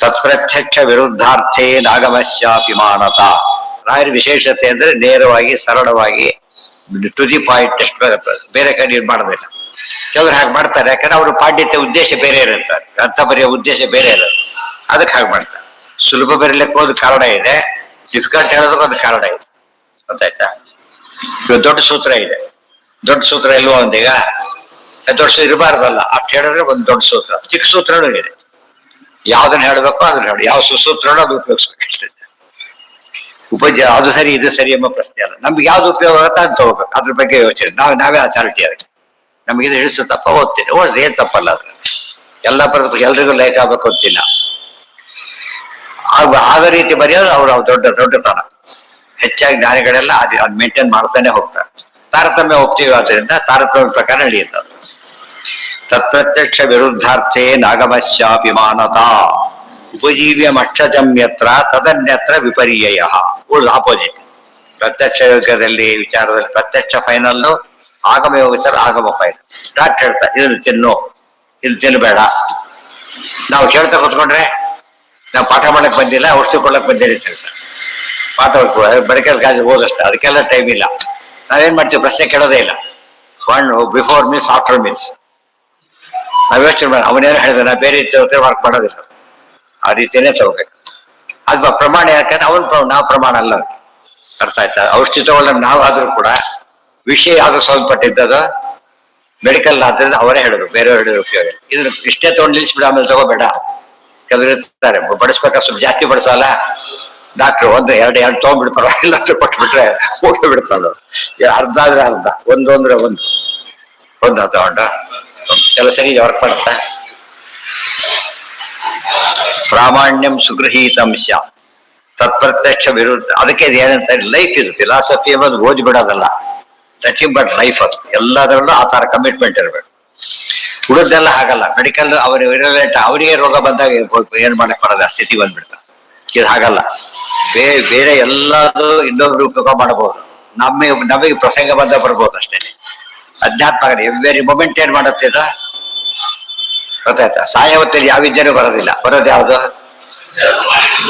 ತತ್ಪ್ರತ್ಯಕ್ಷ ವಿರುದ್ಧಾರ್ಥೇ ನಾಗಮಶ್ಯಾಪಿ ಮಾನತ. ರಾಯರ ವಿಶೇಷತೆ ಅಂದ್ರೆ ನೇರವಾಗಿ ಸರಳವಾಗಿ ಟು ದಿ ಪಾಯಿಂಟ್ ಎಷ್ಟು ಬೇರೆ ಕಡೆ ಮಾಡೋದಿಲ್ಲ. ಕೆಲವರು ಹಾಗೆ ಮಾಡ್ತಾರೆ, ಯಾಕಂದ್ರೆ ಅವರು ಪಾಂಡಿತ್ಯ ಉದ್ದೇಶ ಬೇರೆ ಇರುತ್ತಾರೆ, ಗ್ರಂಥ ಬರೆಯೋ ಉದ್ದೇಶ ಬೇರೆ ಇರುತ್ತೆ, ಅದಕ್ಕೆ ಹಾಗೆ ಮಾಡ್ತಾರೆ. ಸುಲಭ ಬರೀಲಿಕ್ಕೆ ಒಂದು ಕಾರಣ ಇದೆ, ಡಿಫಿಕಲ್ಟ್ ಹೇಳೋದಕ್ಕೆ ಒಂದು ಕಾರಣ ಇದೆ. ಗೊತ್ತಾಯ್ತಾ? ದೊಡ್ಡ ಸೂತ್ರ ಇದೆ, ದೊಡ್ಡ ಸೂತ್ರ ಇಲ್ವೋ ಒಂದೀಗ? ದೊಡ್ಡ ಇರಬಾರ್ದಲ್ಲ, ಅಷ್ಟು ಹೇಳಿದ್ರೆ ಒಂದು ದೊಡ್ಡ ಸೂತ್ರ. ಚಿಕ್ಕ ಸೂತ್ರನೂ ಇದೆ, ಯಾವ್ದನ್ನ ಹೇಳಬೇಕು ಅದನ್ನ ಹೇಳಿ, ಯಾವ ಸುಸೂತ್ರನೂ ಅದು ಉಪಯೋಗಿಸ್ಬೇಕು. ಅದು ಸರಿ ಇದು ಸರಿ ಎಂಬ ಪ್ರಶ್ನೆ ಅಲ್ಲ. ನಮ್ಗೆ ಯಾವ್ದು ಉಪಯೋಗ ಆಗುತ್ತೆ ಅಂತ ತಗೋಬೇಕು, ಅದ್ರ ಬಗ್ಗೆ ಯೋಚನೆ. ನಾವೇ ಅಥಾರಿಟಿ ಅದಕ್ಕೆ. ನಮಗಿದು ಇಳಿಸುತ್ತಪ್ಪ, ಓದ್ತೀನಿ, ಓದಿದ್ರೆ ಏನ್ ತಪ್ಪಲ್ಲ. ಅದ್ರ ಎಲ್ಲ ಎಲ್ರಿಗೂ ಲೈಕ್ ಆಗ್ಬೇಕು ಅಂತಿಲ್ಲ. ಆದ ರೀತಿ ಬರೆಯೋದು ಅವ್ರು ದೊಡ್ಡತನ. ಹೆಚ್ಚಾಗಿ ಜ್ಞಾನಿಗಳೆಲ್ಲ ಅದು ಮೇಂಟೈನ್ ಮಾಡ್ತಾನೆ ಹೋಗ್ತಾರೆ. ತಾರತಮ್ಯ ಹೋಗ್ತೀವಿ, ಆದ್ರಿಂದ ತಾರತಮ್ಯ ಪ್ರಕಾರ ನಡೆಯುತ್ತೆ. ತತ್ಪ್ರತ್ಯಕ್ಷ ವಿರುದ್ಧಾರ್ಥೇ ನಾಗಮಶ್ಯಾಪಿ ಮಾನತಾ ಉಪಜೀವ್ಯಮಕ್ಷಜಮ್ಯತ್ರ ತದನ್ಯತ್ರ ವಿಪರ್ಯಯ. ಉಳಿದ ಆಪೋಸಿಟ್. ಪ್ರತ್ಯಕ್ಷ ಯೋಗದಲ್ಲಿ ವಿಚಾರದಲ್ಲಿ ಪ್ರತ್ಯಕ್ಷ ಫೈನಲ್ಲು, ಆಗಮ ಯೋಗಿಸಲು ಆಗಮ ಫೈನಲ್. ಡಾಕ್ಟರ್ ಹೇಳ್ತಾರೆ ಇದನ್ನು ತಿನ್ನು, ಇದು ತಿನ್ನಬೇಡ. ನಾವು ಕೇಳ್ತಾ ಕೂತ್ಕೊಂಡ್ರೆ ನಾವು ಪಾಠ ಮಾಡಕ್ ಬಂದಿಲ್ಲ, ಔಷಧಿ ಕೊಡಕ್ ಬಂದಿಲ್ಲ ಅಂತ ಹೇಳ್ತಾರೆ. ಪಾಠ ಬೆಳಗ್ಗೆ ಗಾಜು ಓದಷ್ಟೇ, ಅದಕ್ಕೆಲ್ಲ ಟೈಮ್ ಇಲ್ಲ. ನಾವೇನ್ ಮಾಡ್ತೀವಿ, ಪ್ರಶ್ನೆ ಕೇಳೋದೇ ಇಲ್ಲ. ಬಿಫೋರ್ ಮೀನ್ಸ್ ಆಫ್ಟರ್ ಮೀನ್ಸ್ ನಾವ್ ಯೋಚನೆ ಮಾಡಿ ಅವನೇನೋ ಹೇಳಿದ್ರೆ ನಾವು ಬೇರೆ ರೀತಿ ವರ್ಕ್ ಮಾಡೋದಿಲ್ಲ. ಆ ರೀತಿಯೇ ತಗೋಬೇಕು. ಅದು ಪ್ರಮಾಣ, ಯಾಕಂದ್ರೆ ನಾವು ಪ್ರಮಾಣ ಅಲ್ಲ. ಅರ್ಥ ಆಯ್ತಾ? ಔಷಧಿ ತಗೊಳ್ಳೋದು ನಾವಾದ್ರೂ ಕೂಡ ವಿಷಯ ಯಾವ್ದು ಸಂಬಂಧಪಟ್ಟಿದ್ದದು ಮೆಡಿಕಲ್ ಆದ್ರಿಂದ ಅವರೇ ಹೇಳಿದ್ರು, ಬೇರೆ ಹೇಳಿದ್ರು ಉಪಯೋಗ. ಇದನ್ನ ಇಷ್ಟೇ ತಗೊಂಡು ನಿಲ್ಸ್ಬಿಡ, ಆಮೇಲೆ ತಗೋಬೇಡ. ಕೆಲವರು ಇರ್ತಾರೆ ಬಡಿಸ್ಬೇಕಾದ್ರೆ ಸ್ವಲ್ಪ ಜಾಸ್ತಿ ಬಡಿಸಲ್ಲ, ಡಾಕ್ಟ್ರು ಎರಡು ತಗೊಂಡ್ಬಿಟ್ಟು ಪರವಾಗಿಲ್ಲ ಅಂತ ಕೊಟ್ಬಿಟ್ರೆ ಹೋಗಿ ಬಿಡ್ತಾಳು. ಅರ್ಧ ಆದ್ರೆ ಅರ್ಧ, ಒಂದು ಅಂದ್ರೆ ಒಂದು ತಗೊಂಡ ಕೆಲವು ಸರಿ ವರ್ಕ್ ಮಾಡುತ್ತಾ. ಪ್ರಾಮಾಣ್ಯಂ ಸುಗೃಹೀತಂಶ ತತ್ಪ್ರತ್ಯಕ್ಷ ವಿರುದ್ಧ. ಅದಕ್ಕೆ ಏನಂತ ಲೈಫ್ ಇದು. ಫಿಲಾಸಫಿ ಅನ್ನೋದು ಓದಿ ಬಿಡೋದಲ್ಲ, ನಥಿಂಗ್ ಬಟ್ ಲೈಫ್. ಅದು ಎಲ್ಲದರಲ್ಲೂ ಆ ತರ ಕಮಿಟ್ಮೆಂಟ್ ಇರಬೇಕು. ಉಳಿದೆಲ್ಲ ಹಾಗಲ್ಲ. ಮೆಡಿಕಲ್ ಅವರು ಇರಲೇಟ್, ಅವರಿಗೆ ರೋಗ ಬಂದಾಗ ಏನ್ ಮಾಡಕ್ ಬರೋದು, ಆ ಸ್ಥಿತಿ ಬಂದ್ಬಿಡ್ತಾರೆ. ಇದು ಹಾಗಲ್ಲ. ಬೇರೆ ಎಲ್ಲದೂ ಇನ್ನೊಬ್ರು ಉಪಯೋಗ ಮಾಡಬಹುದು, ನಮಗೆ ಪ್ರಸಂಗ ಬಂದ ಬರ್ಬೋದು ಅಷ್ಟೇ. ಅಧ್ಯಾತ್ಮ ಎವ್ರಿ ಮೊಮೆಂಟ್ ಏನ್ ಮಾಡುತ್ತೆ ಇದು ಗೊತ್ತಾಯ್ತಾ? ಸಾಯವತ್ತಲ್ಲಿ ಯಾವ ವಿದ್ಯೆನೂ ಬರೋದಿಲ್ಲ. ಬರೋದು ಯಾವುದು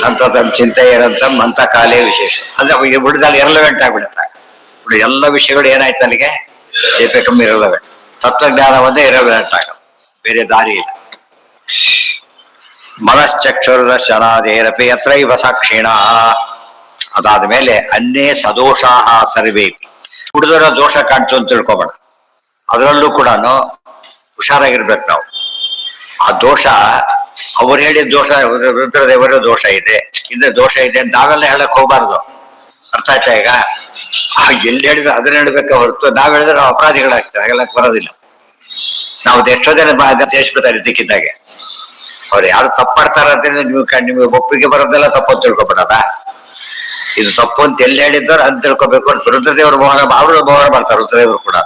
ಅಂತ ಚಿಂತೆ ಏನಂತ ಅಂತ ಕಾಲೇ ವಿಶೇಷ. ಅಂದ್ರೆ ಉಳಿದಲ್ಲಿ ಇರಲವೆಂಟ್ ಆಗ್ಬಿಡುತ್ತೆ. ಎಲ್ಲ ವಿಷಯಗಳು ಏನಾಯ್ತು ಅಲ್ಲಿಗೆ ಕಮ್ಮಿ ಇರಲವೆಂಟ್. ತತ್ವಜ್ಞಾನ ಒಂದೇ ಇರಲವೆಂಟ್ ಆಗ, ಬೇರೆ ದಾರಿ ಇಲ್ಲ. ಮನಶ್ಚಕ್ಷುರ್ದರ್ಶನಾದೇರಪಿ ಯತ್ರೈವ ಸಾಕ್ಷಿಣ. ಅದಾದ ಮೇಲೆ ಅನ್ನೇ ಸದೋಷಾಹ ಸರ್ವೇ. ಹುಡುಗರ ದೋಷ ಕಾಣ್ತು ಅಂತ ತಿಳ್ಕೊಬೇಡ. ಅದರಲ್ಲೂ ಕೂಡ ಹುಷಾರಾಗಿರ್ಬೇಕು ನಾವು. ಆ ದೋಷ ಅವ್ರು ಹೇಳಿದ ದೋಷ, ರುದ್ರದೇವರ ದೋಷ ಇದೆ, ಇಂದ್ರ ದೋಷ ಇದೆ ಅಂತ ನಾವೆಲ್ಲ ಹೇಳಕ್ ಹೋಗ್ಬಾರ್ದು. ಅರ್ಥ ಆಯ್ತಾ? ಈಗ ಎಲ್ಲಿ ಹೇಳಿದ್ರೆ ಅದನ್ನ ಹೇಳ್ಬೇಕ ಹೊರತು ನಾವ್ ಹೇಳಿದ್ರೆ ನಾವು ಅಪರಾಧಿಗಳಾಗ್ತೇವೆ. ಹಾಗೆಲ್ಲ ಬರೋದಿಲ್ಲ. ನಾವು ಎಷ್ಟೋ ಜನ ದೇಶಬಿಡ್ತಾರೆ ಇದಕ್ಕಿದ್ದಾಗೆ. ಅವ್ರು ಯಾರು ತಪ್ಪು ಮಾಡ್ತಾರ ಅಂತ ನಿಮ್ಗೆ ಒಪ್ಪಿಗೆ ಬರೋದೆಲ್ಲ ತಪ್ಪು ಅಂತ ತಿಳ್ಕೊಬಿಡದ. ಇದು ತಪ್ಪು ಅಂತ ಎಲ್ಲಿ ಹೇಳಿದ್ದವ್ರು ಅಂತ ತಿಳ್ಕೊಬೇಕು ಅಂತ ರುದ್ರದೇವರು ಮೋಹನ ಅವರು ಮೋಹನ ಮಾಡ್ತಾರೆ. ರುದ್ರದೇವರು ಕೂಡ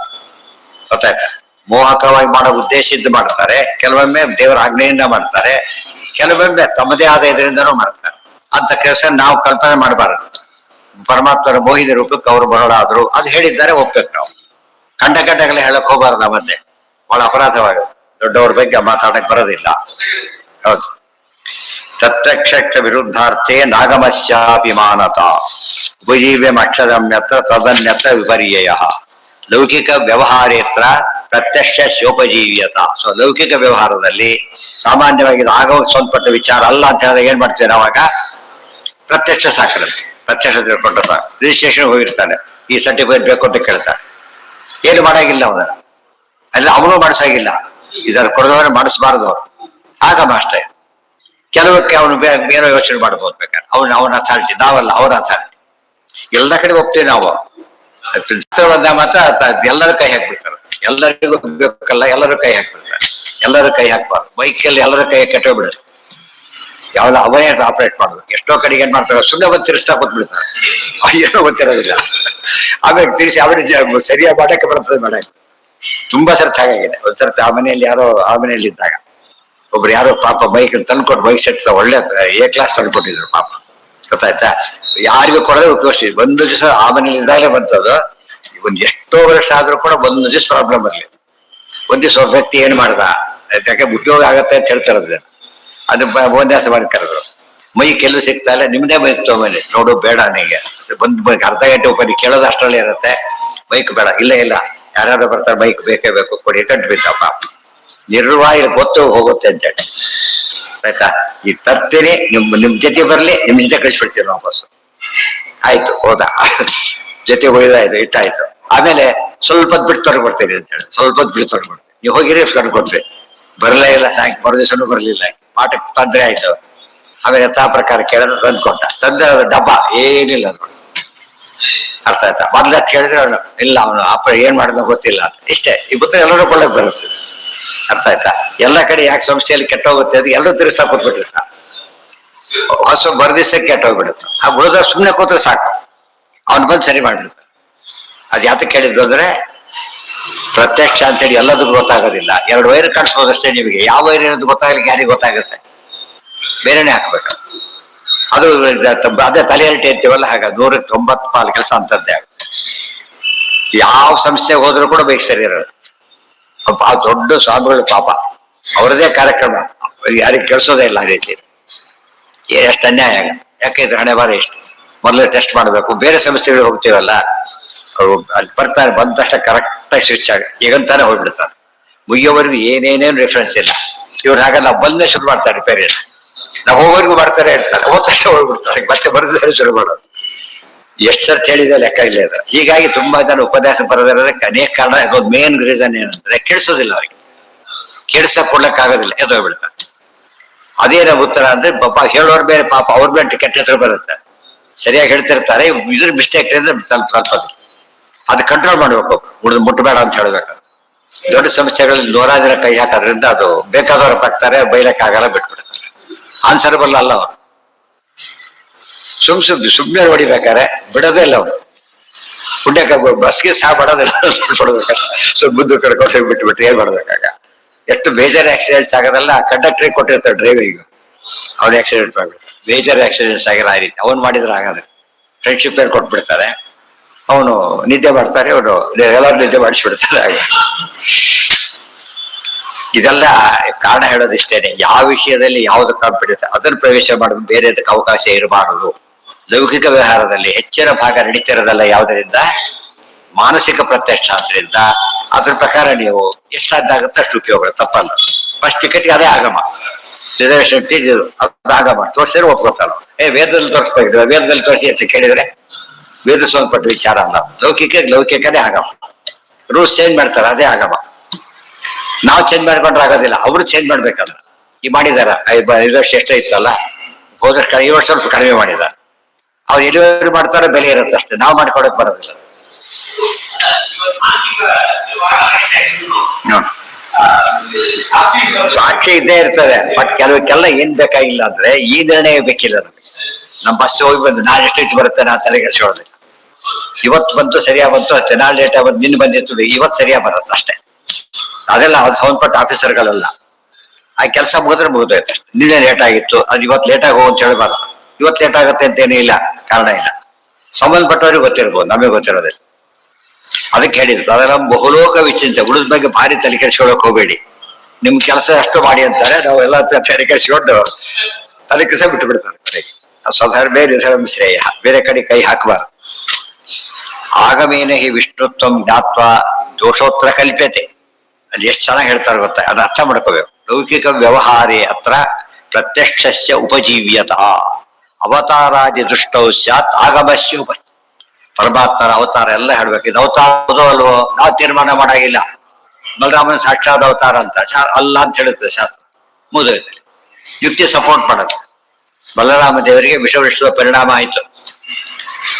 ಗೊತ್ತಾಯ್ತಾ, ಮೋಹಕವಾಗಿ ಮಾಡೋ ಉದ್ದೇಶ ಇದ್ದು ಮಾಡ್ತಾರೆ. ಕೆಲವೊಮ್ಮೆ ದೇವರ ಆಜ್ಞೆಯಿಂದ ಮಾಡ್ತಾರೆ, ಕೆಲವೊಮ್ಮೆ ತಮ್ಮದೇ ಆದ ಇದರಿಂದನೂ ಮಾಡ್ತಾರೆ. ಅಂತ ಕೆಲಸ ನಾವು ಕಲ್ಪನೆ ಮಾಡಬಾರದು. ಪರಮಾತ್ಮರ ಮೋಹಿನಿ ರೂಪಕ್ಕೆ ಅವರು ಬರೋಳಾದ್ರು ಅದು ಹೇಳಿದ್ದಾರೆ, ಒಪ್ಬೇಕು ನಾವು. ಗಂಟೆಗಟ್ಟಲೆ ಹೇಳಕ್ ಹೋಗಬಾರ್ದು. ನಮ್ಮನ್ನೇ ಬಹಳ ಅಪರಾಧವಾಗುತ್ತೆ. ದೊಡ್ಡವ್ರ ಬಗ್ಗೆ ಮಾತಾಡಕ್ ಬರೋದಿಲ್ಲ. ಹೌದು. ತತ್ರಕ್ಷಕ್ಷ ವಿರುದ್ಧಾರ್ಥೆ ನಾಗಮಶ್ಯಾಭಿಮಾನತ ಉಪಜೀವ್ಯಂ ಅಕ್ಷರಮ್ಯತ್ರ ತದನ್ಯತ್ರ ವಿಪರ್ಯಯ ಲೌಕಿಕ ವ್ಯವಹಾರೇತ್ರ ಪ್ರತ್ಯಕ್ಷ ಶೋಪಜೀವ್ಯತ. ಸೊ ಲೌಕಿಕ ವ್ಯವಹಾರದಲ್ಲಿ ಸಾಮಾನ್ಯವಾಗಿ ಆಗೋ ಸ್ವಲ್ಪಟ್ಟ ವಿಚಾರ ಅಲ್ಲ ಅಂತ ಹೇಳಿದಾಗ ಏನ್ ಮಾಡ್ತೇವೆ ಅವಾಗ? ಪ್ರತ್ಯಕ್ಷ ಸಾಕರಂತೆ. ಪ್ರತ್ಯಕ್ಷ ತಿಳ್ಕೊಂಡ್ರೆ ಸಾಕು. ರಿಜಿಸ್ಟ್ರೇಷನ್ ಹೋಗಿರ್ತಾನೆ, ಈ ಸರ್ಟಿಫಿಕೇಟ್ ಬೇಕು ಅಂತ ಕೇಳ್ತಾನೆ, ಏನು ಮಾಡಾಗಿಲ್ಲ ಅವನ ಅಲ್ಲ, ಅವನು ಮಾಡಿಸಾಗಿಲ್ಲ. ಇದರ ಕೊಡದವರೆ ಮಾಡಿಸಬಾರದು ಅವರು. ಆಗಮ ಅಷ್ಟೇ. ಕೆಲವಕ್ಕೆ ಅವನು ಏನೋ ಯೋಚನೆ ಮಾಡ್ಬೋದು ಬೇಕಾದ್ರೆ. ಅವನ ಅಥಾರಿಟಿ, ನಾವಲ್ಲ, ಅವರ ಅಥಾರಿಟಿ. ಎಲ್ಲ ಕಡೆ ಹೋಗ್ತೇವೆ ನಾವು. ಮಾತ್ರ ಎಲ್ಲರ ಕೈ ಹಾಕ್ಬಿಡ್ತಾರೆ. ಎಲ್ಲರಿಗೂ ಬೇಕಲ್ಲ, ಎಲ್ಲರೂ ಕೈ ಹಾಕ್ಬಿಡ್ತಾರೆ. ಎಲ್ಲರೂ ಕೈ ಹಾಕ್ಬಾರ್ದು. ಬೈಕಲ್ಲಿ ಎಲ್ಲರ ಕೈ ಕೆಟ್ಟೋಗ್ಬಿಡುತ್ತೆ. ಯಾವಲ್ಲ ಅವನೇ ಆಪರೇಟ್ ಮಾಡ್ಬೇಕು. ಎಷ್ಟೋ ಕಡೆಗೆ ಏನ್ ಮಾಡ್ತಾರೆ, ಸುಮ್ಮನೆ ಬಂದು ತಿರ್ಸ್ತಾ ಕೂತ್ಬಿಡ್ತಾರೆ. ಏನೋ ಗೊತ್ತಿರೋದಿಲ್ಲ. ಆಮೇಲೆ ತಿರ್ಸಿ ಅವನಿಗೆ ಸರಿಯಾಗಿ ಮಾಡಕ್ಕೆ ಬರ್ತದೆ ಮಾಡಕ್ಕೆ. ತುಂಬಾ ಸರ್ತಿ ಹಾಗಾಗಿದೆ. ಒಂದ್ಸರ್ತಿ ಆ ಮನೆಯಲ್ಲಿ ಆ ಮನೆಯಲ್ಲಿ ಇದ್ದಾಗ ಒಬ್ರು ಯಾರೋ ಪಾಪ ಬೈಕ್ ತಂದ್ಕೊಟ್ಟು ಬೈಕ್ ಸೆಟ್ ಒಳ್ಳೆ A-ಕ್ಲಾಸ್ ತಂದ್ಕೊಟ್ಟಿದ್ರು ಪಾಪ. ಗೊತ್ತಾಯ್ತಾ? ಯಾರಿಗೂ ಕೊಡೋದೇ ಉಪಯೋಗಿಸಿ. ಒಂದು ದಿವಸ ಆ ಮನೇಲಿ ಇದ್ದಾಗಲೇ ಬಂತದ್ದು. ಒಂದ್ ಎಷ್ಟೋ ವರ್ಷ ಆದ್ರೂ ಕೂಡ ಒಂದು ದಿವಸ ಪ್ರಾಬ್ಲಮ್ ಬರ್ಲಿ. ಒಂದ್ ದಿವಸ ಒಬ್ಬ ವ್ಯಕ್ತಿ ಏನ್ ಮಾಡ್ದ, ಯಾಕೆ ಉಪಯೋಗ ಆಗತ್ತೆ ಅಂತ ಹೇಳ್ತಾರದ್ರೆ ಅದು ಉಪನ್ಯಾಸ ಮಾಡಿ ಕರೆದ್ರು. ಮೈಕ್ ಎಲ್ಲೂ ಸಿಗ್ತಾ ಇಲ್ಲ, ನಿಮ್ದೇ ಬೈಕ್ ತಗೊಂಬನ್ನಿ. ನೋಡು ಬೇಡ ನನಗೆ ಬಂದ್ ಬೈಕ್ ಅರ್ಧ ಗಂಟೆ ಉಪನ್ಯಾಸ ಕೇಳೋದು ಅಷ್ಟರಲ್ಲಿ ಇರುತ್ತೆ. ಬೈಕ್ ಬೇಡ, ಇಲ್ಲ ಯಾರು ಬರ್ತಾರೆ, ಬೈಕ್ ಬೇಕೇ ಬೇಕು ಕೊಡಿ ಕಟ್ಟು ಬಿದ್ದಪ್ಪ. ನಿರ್ವಾಹ ಗೊತ್ತು ಹೋಗುತ್ತೆ ಅಂತ ಹೇಳಿ ಆಯ್ತಾ. ಈ ತರ್ತೀನಿ, ನಿಮ್ ಜೊತೆ ಬರ್ಲಿ, ನಿಮ್ ಜೊತೆ ಕಳಿಸ್ಬಿಡ್ತೀವಿ ವಾಪಸ್. ಆಯ್ತು, ಹೋದ ಜೊತೆ ಒಯ್ದಾಯ್ತು, ಇಟ್ಟಾಯ್ತು. ಆಮೇಲೆ ಸ್ವಲ್ಪ ಹೊತ್ತು ಬಿಟ್ಟು ತೊಗೊಂಡ್ಬರ್ತೀನಿ ಅಂತ ಹೇಳಿ ಸ್ವಲ್ಪ ಹೊತ್ತು ಬಿಟ್ಟು ತೊಗೊಂಡ್ಬರ್ತೀನಿ. ನೀವು ಹೋಗಿರಿ ಕೊಟ್ರಿ, ಬರಲೇ ಇಲ್ಲ. ಸಾಯಂಕಾಲ ಮರುದಿವಸನೂ ಬರ್ಲಿಲ್ಲ. ಪಾಠಕ್ಕೆ ತೊಂದ್ರೆ ಆಯ್ತು. ಆಮೇಲೆ ಯಥಾ ಪ್ರಕಾರ ಕೇಳಿದ್ರೆ ತಂದು ಕೊಟ್ಟ. ತಂದ್ರೆ ಡಬ್ಬ ಏನಿಲ್ಲ ಅದು. ಅರ್ಥ ಆಯ್ತಾ? ಮೊದ್ಲ ಕೇಳಿದ್ರೆ ಅವನು ಇಲ್ಲ, ಅವನು ಅಪ್ಪ ಏನ್ ಮಾಡಿದ ಗೊತ್ತಿಲ್ಲ ಇಷ್ಟೇ. ಈ ಬುತ್ತ ಎಲ್ಲರೂ ಕೊಳ್ಳಕ್ ಬರುತ್ತೆ. ಅರ್ಥ ಆಯ್ತಾ? ಎಲ್ಲ ಕಡೆ ಯಾಕೆ ಸಂಸ್ಥೆಯಲ್ಲಿ ಕೆಟ್ಟೋಗುತ್ತೆ ಅದು ಎಲ್ಲರೂ ತಿರ್ಸ್ತಾ ಕೂತ್ಬಿಟ್ಟಿರ್ತ. ಹೊಸ ಬರ್ದಿಸಕ್ಕೆ ಕೆಟ್ಟೋಗ್ಬಿಡುತ್ತೆ. ಆ ಉಳಿದ ಸುಮ್ಮನೆ ಕೂತ್ರೆ ಸಾಕು, ಅವನು ಬಂದು ಸರಿ ಮಾಡ್ಬಿಡ್ತಾನೆ. ಅದ್ ಯಾತಕ್ಕೆ ಕೇಳಿದ್ರು ಅಂದ್ರೆ ಪ್ರತ್ಯಕ್ಷ ಅಂತೇಳಿ ಎಲ್ಲದಕ್ಕೂ ಗೊತ್ತಾಗೋದಿಲ್ಲ. 2 ವೈರ್ ಕಾಣಿಸ್ಬೋದಷ್ಟೇ ನಿಮಗೆ. ಯಾವ ವೈರ್ ಏನಂತ ಗೊತ್ತಾಗಲಿಕ್ಕೆ ಯಾರಿಗೆ ಗೊತ್ತಾಗುತ್ತೆ? ಬೇರೆನೆ ಹಾಕ್ಬೇಕು. ಅದು ಅದೇ ತಲೆಯಲ್ಲಿ ಅಂತೀವಲ್ಲ, ಹಾಗ 190 ಪಾಲು ಕೆಲಸ ಅಂತದ್ದೇ ಆಗುತ್ತೆ. ಯಾವ ಸಂಸ್ಥೆಗೆ ಹೋದ್ರೂ ಕೂಡ ಬೇಕು ಸರಿ ಇರೋದು. ಆ ದೊಡ್ಡ ಸ್ವಾಮಿಗಳು ಪಾಪ ಅವ್ರದೇ ಕಾರ್ಯಕ್ರಮ, ಯಾರಿಗೆ ಕೆಲ್ಸೋದೇ ಇಲ್ಲ. ಆ ರೀತಿ ಎಷ್ಟು ಅನ್ಯಾಯ ಆಗ. ಯಾಕೆಂದ್ರೆ ಹಣೆ ಬಾರ ಎಷ್ಟು ಮೊದಲೇ ಟೆಸ್ಟ್ ಮಾಡಬೇಕು. ಬೇರೆ ಸಮಸ್ಯೆಗಳಿಗೆ ಹೋಗ್ತೀವಲ್ಲ, ಅವ್ರು ಅಲ್ಲಿ ಬರ್ತಾರೆ, ಬಂದ ತಕ್ಷಣ ಕರೆಕ್ಟಾಗಿ ಸ್ವಿಚ್ ಆಗ ಈಗಂತಾನೆ ಹೋಗ್ಬಿಡ್ತಾರೆ. ಮುಗಿಯೋವರೆಗೂ ಏನೇನೇನು ರೆಫರೆನ್ಸ್ ಇಲ್ಲ. ಇವ್ರು ಹಾಗೆ ನಾವು ಬಂದೇ ಶುರು ಮಾಡ್ತಾರೆ ರಿಪೇರಿ. ನಾವು ಹೋಗೋವರೆಗೂ ಮಾಡ್ತಾರೆ ಇರ್ತಾರೆ, ಹೋದ ತಕ್ಷಣ ಹೋಗ್ಬಿಡ್ತಾರೆ. ಮತ್ತೆ ಬರೆದು ಸರಿ ಶುರು ಮಾಡೋದು. ಎಷ್ಟು ಸರ್ತಿ ಹೇಳಿದೆ ಲೆಕ್ಕ ಇಲ್ಲ ಅದು. ಹೀಗಾಗಿ ತುಂಬಾ ಜನ ಉಪನ್ಯಾಸ ಬರೋದಕ್ಕೆ ಅನೇಕ ಕಾರಣ. ಅದೊಂದು ಮೇನ್ ರೀಸನ್ ಏನಂದ್ರೆ ಕೆಡ್ಸೋದಿಲ್ಲ ಅವ್ರಿಗೆ. ಕೆಡ್ಸ ಕೊಡ್ಲಕ್ಕಾಗೋದಿಲ್ಲ, ಎದೋಗ್ಬಿಡ್ತಾರೆ. ಅದೇನ ಉತ್ತರ ಅಂದ್ರೆ ಪಾಪ ಹೇಳೋರ್ ಬೇರೆ, ಪಾಪ ಅವ್ರ ಮೇಲೆ ಕೆಟ್ಟ ಹೆಸರು ಬರುತ್ತೆ. ಸರಿಯಾಗಿ ಹೇಳ್ತಿರ್ತಾರೆ, ಇದ್ರ ಮಿಸ್ಟೇಕ್ ಅಂದ್ರೆ ಸ್ವಲ್ಪ ಅದು ಕಂಟ್ರೋಲ್ ಮಾಡ್ಬೇಕು. ಮುಟ್ಟಬೇಡ ಅಂತ ಹೇಳ್ಬೇಕು. ದೊಡ್ಡ ಸಂಸ್ಥೆಗಳಲ್ಲಿ 100 ಜನ ಕೈ ಹಾಕೋದ್ರಿಂದ ಅದು ಬೇಕಾದವ್ರ ಹಾಕ್ತಾರೆ, ಬೈಲಕ್ಕಾಗಲ್ಲ, ಬಿಟ್ಬಿಡ್ತಾರೆ. ಆನ್ಸರಬಲ್ ಅಲ್ಲ ಅವರು. ಸುಮ್ನೆ ಹೊಡಿಬೇಕಾರೆ ಬಿಡೋದೇ ಇಲ್ಲ ಅವ್ರು. ಪುಣ್ಯಕ್ಕೆ ಬಸ್ಗೆ ಸಹ ಮಾಡೋದಿಲ್ಲ, ಕೊಡ್ಬೇಕಾದ್ರೆ ಮುಂದೆ ಕಡ್ಕೊಂಡು ಬಿಟ್ಬಿಟ್ಟು ಏನ್ ಮಾಡ್ಬೇಕಾಗ. ಎಷ್ಟು ಮೇಜರ್ ಆಕ್ಸಿಡೆಂಟ್ಸ್ ಆಗೋದಲ್ಲ ಕಂಡಕ್ಟರ್ ಕೊಟ್ಟಿರ್ತಾರೆ ಡ್ರೈವಿಂಗ್. ಅವ್ನು ಆಕ್ಸಿಡೆಂಟ್ ಮಾಡ್ಬಿಡ್ತಾರೆ. ಮೇಜರ್ ಆಕ್ಸಿಡೆಂಟ್ಸ್ ಆಗಿರೋ ಆ ರೀತಿ ಅವ್ನು ಮಾಡಿದ್ರೆ ಆಗಲ್ಲ. ಫ್ರೆಂಡ್ಶಿಪ್ ಅಲ್ಲಿ ಕೊಟ್ಬಿಡ್ತಾರೆ, ಅವನು ನಿದ್ದೆ ಮಾಡ್ತಾರೆ, ಅವನು ಎಲ್ಲರೂ ನಿದ್ದೆ ಮಾಡಿಸ್ಬಿಡ್ತಾರೆ. ಆಗ ಇದೆಲ್ಲ ಕಾರಣ ಹೇಳೋದಿಷ್ಟೇನೆ. ಯಾವ ವಿಷಯದಲ್ಲಿ ಯಾವ್ದು ಕಾನ್ಫಿಡೆನ್ಸ್ ಅದನ್ನು ಪ್ರವೇಶ ಮಾಡೋದು, ಬೇರೆದಕ್ಕೆ ಅವಕಾಶ ಇರಬಾರದು. ಲೌಕಿಕ ವ್ಯವಹಾರದಲ್ಲಿ ಹೆಚ್ಚಿನ ಭಾಗ ನಡೀತಿರೋದಲ್ಲ ಯಾವುದರಿಂದ? ಮಾನಸಿಕ ಪ್ರತ್ಯಕ್ಷ. ಆದ್ರಿಂದ ಅದ್ರ ಪ್ರಕಾರ ನೀವು ಎಷ್ಟಾಗುತ್ತೆ ಅಷ್ಟು ಉಪಯೋಗ, ತಪ್ಪಲ್ಲ. ಫಸ್ಟ್ ಟಿಕೆಟ್ಗೆ ಅದೇ ಆಗಮ, ರಿಸರ್ವೇಶನ್ ಫೀಸ್ ಅದು ಆಗಮ ತೋರಿಸಿದ್ರೆ ಒಪ್ಕೋತಾರ. ವೇದದಲ್ಲಿ ತೋರಿಸ್ಬೇಕು, ವೇದದಲ್ಲಿ ತೋರಿಸಿ ಅಂತ ಕೇಳಿದ್ರೆ ವೇದ ಸಂಬಂಧಪಟ್ಟ ವಿಚಾರ ಅಲ್ಲ. ಲೌಕಿಕನೇ ಆಗಮ. ರೂಲ್ಸ್ ಚೇಂಜ್ ಮಾಡ್ತಾರೆ, ಅದೇ ಆಗಮ. ನಾವು ಚೇಂಜ್ ಮಾಡ್ಕೊಂಡ್ರೆ ಆಗೋದಿಲ್ಲ, ಅವರು ಚೇಂಜ್ ಮಾಡ್ಬೇಕಲ್ಲ. ಈ ಮಾಡಿದಾರ 5 ವರ್ಷ ಎಷ್ಟೈತಲ್ಲ, ಹೋದ ಈ ವರ್ಷ ಸ್ವಲ್ಪ ಕಡಿಮೆ ಮಾಡಿದಾರ. ಅವ್ರು ಎಲ್ಲಿವರೆಗೂ ಮಾಡ್ತಾರೋ ಬೆಲೆ ಇರುತ್ತೆ ಅಷ್ಟೇ, ನಾವು ಮಾಡ್ಕೊಡಕ್ ಬರೋದಿಲ್ಲ. ಸಾಕ್ಷಿ ಇದ್ದೇ ಇರ್ತದೆ. ಬಟ್ ಕೆಲವಕ್ಕೆಲ್ಲ ಏನ್ ಬೇಕಾಗಿಲ್ಲ ಅಂದ್ರೆ ಈ ನಿರ್ಣಯ ಬೇಕಿಲ್ಲ ನಮಗೆ. ನಮ್ಮ ಬಸ್ ಹೋಗಿ ಬಂದು ನಾಳೆ ಎಷ್ಟೈತಿ ಬರುತ್ತೆ ನಾ ತಲೆ ಕೆಡಿಸ್ಕೊಳ್ಳೋದಿಲ್ಲ. ಇವತ್ತು ಬಂತು ಸರಿಯಾಗಿ ಬಂತು ಅಷ್ಟೇ, ನಾಳೆ ಲೇಟ್ ಆಗಿ ನಿನ್ನ ಬಂದಿತ್ತು ಇವತ್ತು ಸರಿಯಾಗಿ ಬರುತ್ತೆ ಅಷ್ಟೇ. ಅದೆಲ್ಲ ಅವ್ರು ಸಂಬಂಧಪಟ್ಟ ಆಫೀಸರ್ಗಳೆಲ್ಲ ಆ ಕೆಲಸ ಮುಗಿದ್ರೆ ಮುಗಿದೋಯ್ತು. ನಿನ್ನೆ ಲೇಟ್ ಆಗಿತ್ತು ಅದು ಇವತ್ತು ಲೇಟ್ ಆಗಿ ಹೋಗು ಅಂತ ಹೇಳ್ಬಾರ್ದು. ಇವತ್ತು ಲೇಟ್ ಆಗುತ್ತೆ ಅಂತೇನೇ ಇಲ್ಲ, ಕಾರಣ ಇಲ್ಲ. ಸಂಬಂಧಪಟ್ಟವ್ರಿಗೆ ಗೊತ್ತಿರ್ಬೋದು, ನಮಗೆ ಗೊತ್ತಿರೋದಿಲ್ಲ. ಅದಕ್ಕೆ ಹೇಳಿದ್ರು ಅದೆಲ್ಲ ಬಹುಲೋಕ ವಿಚಿಂತೆ, ಉಳಿದ ಬಗ್ಗೆ ಭಾರಿ ತಲೆ ಕೆಡಿಸ್ಕೊಳಕ್ ಹೋಗಬೇಡಿ. ನಿಮ್ ಕೆಲಸ ಅಷ್ಟು ಮಾಡಿ ಅಂತಾರೆ, ನಾವೆಲ್ಲ ತಲೆ ಕೆಡಿಸ್ಕೊಂಡು ತಲೆ ಕೆಲಸ ಬಿಟ್ಟು ಬಿಡ್ತಾರೆ. ಸಾಧಾರಣ ಬೇರೆ ಶ್ರೇಯ, ಬೇರೆ ಕಡೆ ಕೈ ಹಾಕಬಾರ್ದು. ಆಗಮೇನ ಹಿ ವಿಷ್ಣುತ್ವಂ ಜ್ಞಾತ್ವ ದೋಷೋತ್ತರ ಕಲ್ಪ್ಯತೆ. ಅಲ್ಲಿ ಎಷ್ಟು ಚೆನ್ನಾಗಿ ಹೇಳ್ತಾರೆ ಗೊತ್ತಾ, ಅದು ಅರ್ಥ ಮಾಡ್ಕೋಬೇಕು. ಲೌಕಿಕ ವ್ಯವಹಾರೇ ಅತ್ರ ಪ್ರತ್ಯಕ್ಷಸ್ಯ ಉಪಜೀವ್ಯತ ಅವತಾರಾದಿ ದೃಷ್ಟೌ ಸ್ಯಾತ್ ಆಗಮಸ್ಯ ಉಪ. ಪರಮಾತ್ಮರ ಅವತಾರ ಎಲ್ಲ ಹೇಳ್ಬೇಕು. ಇದು ಅವತಾರ ಹೌದೋ ಅಲ್ವೋ ನಾವು ತೀರ್ಮಾನ ಮಾಡಾಗಿಲ್ಲ. ಬಲರಾಮನ ಸಾಕ್ಷಾತ್ ಅವತಾರ ಅಂತ ಅಲ್ಲ ಅಂತ ಹೇಳುತ್ತೆ ಶಾಸ್ತ್ರ, ಮುಗಿದೋಯ್ತು. ಯುಕ್ತಿ ಸಪೋರ್ಟ್ ಮಾಡೋದು. ಬಲರಾಮ ದೇವರಿಗೆ ವಿಷದ ಪರಿಣಾಮ ಆಯ್ತು,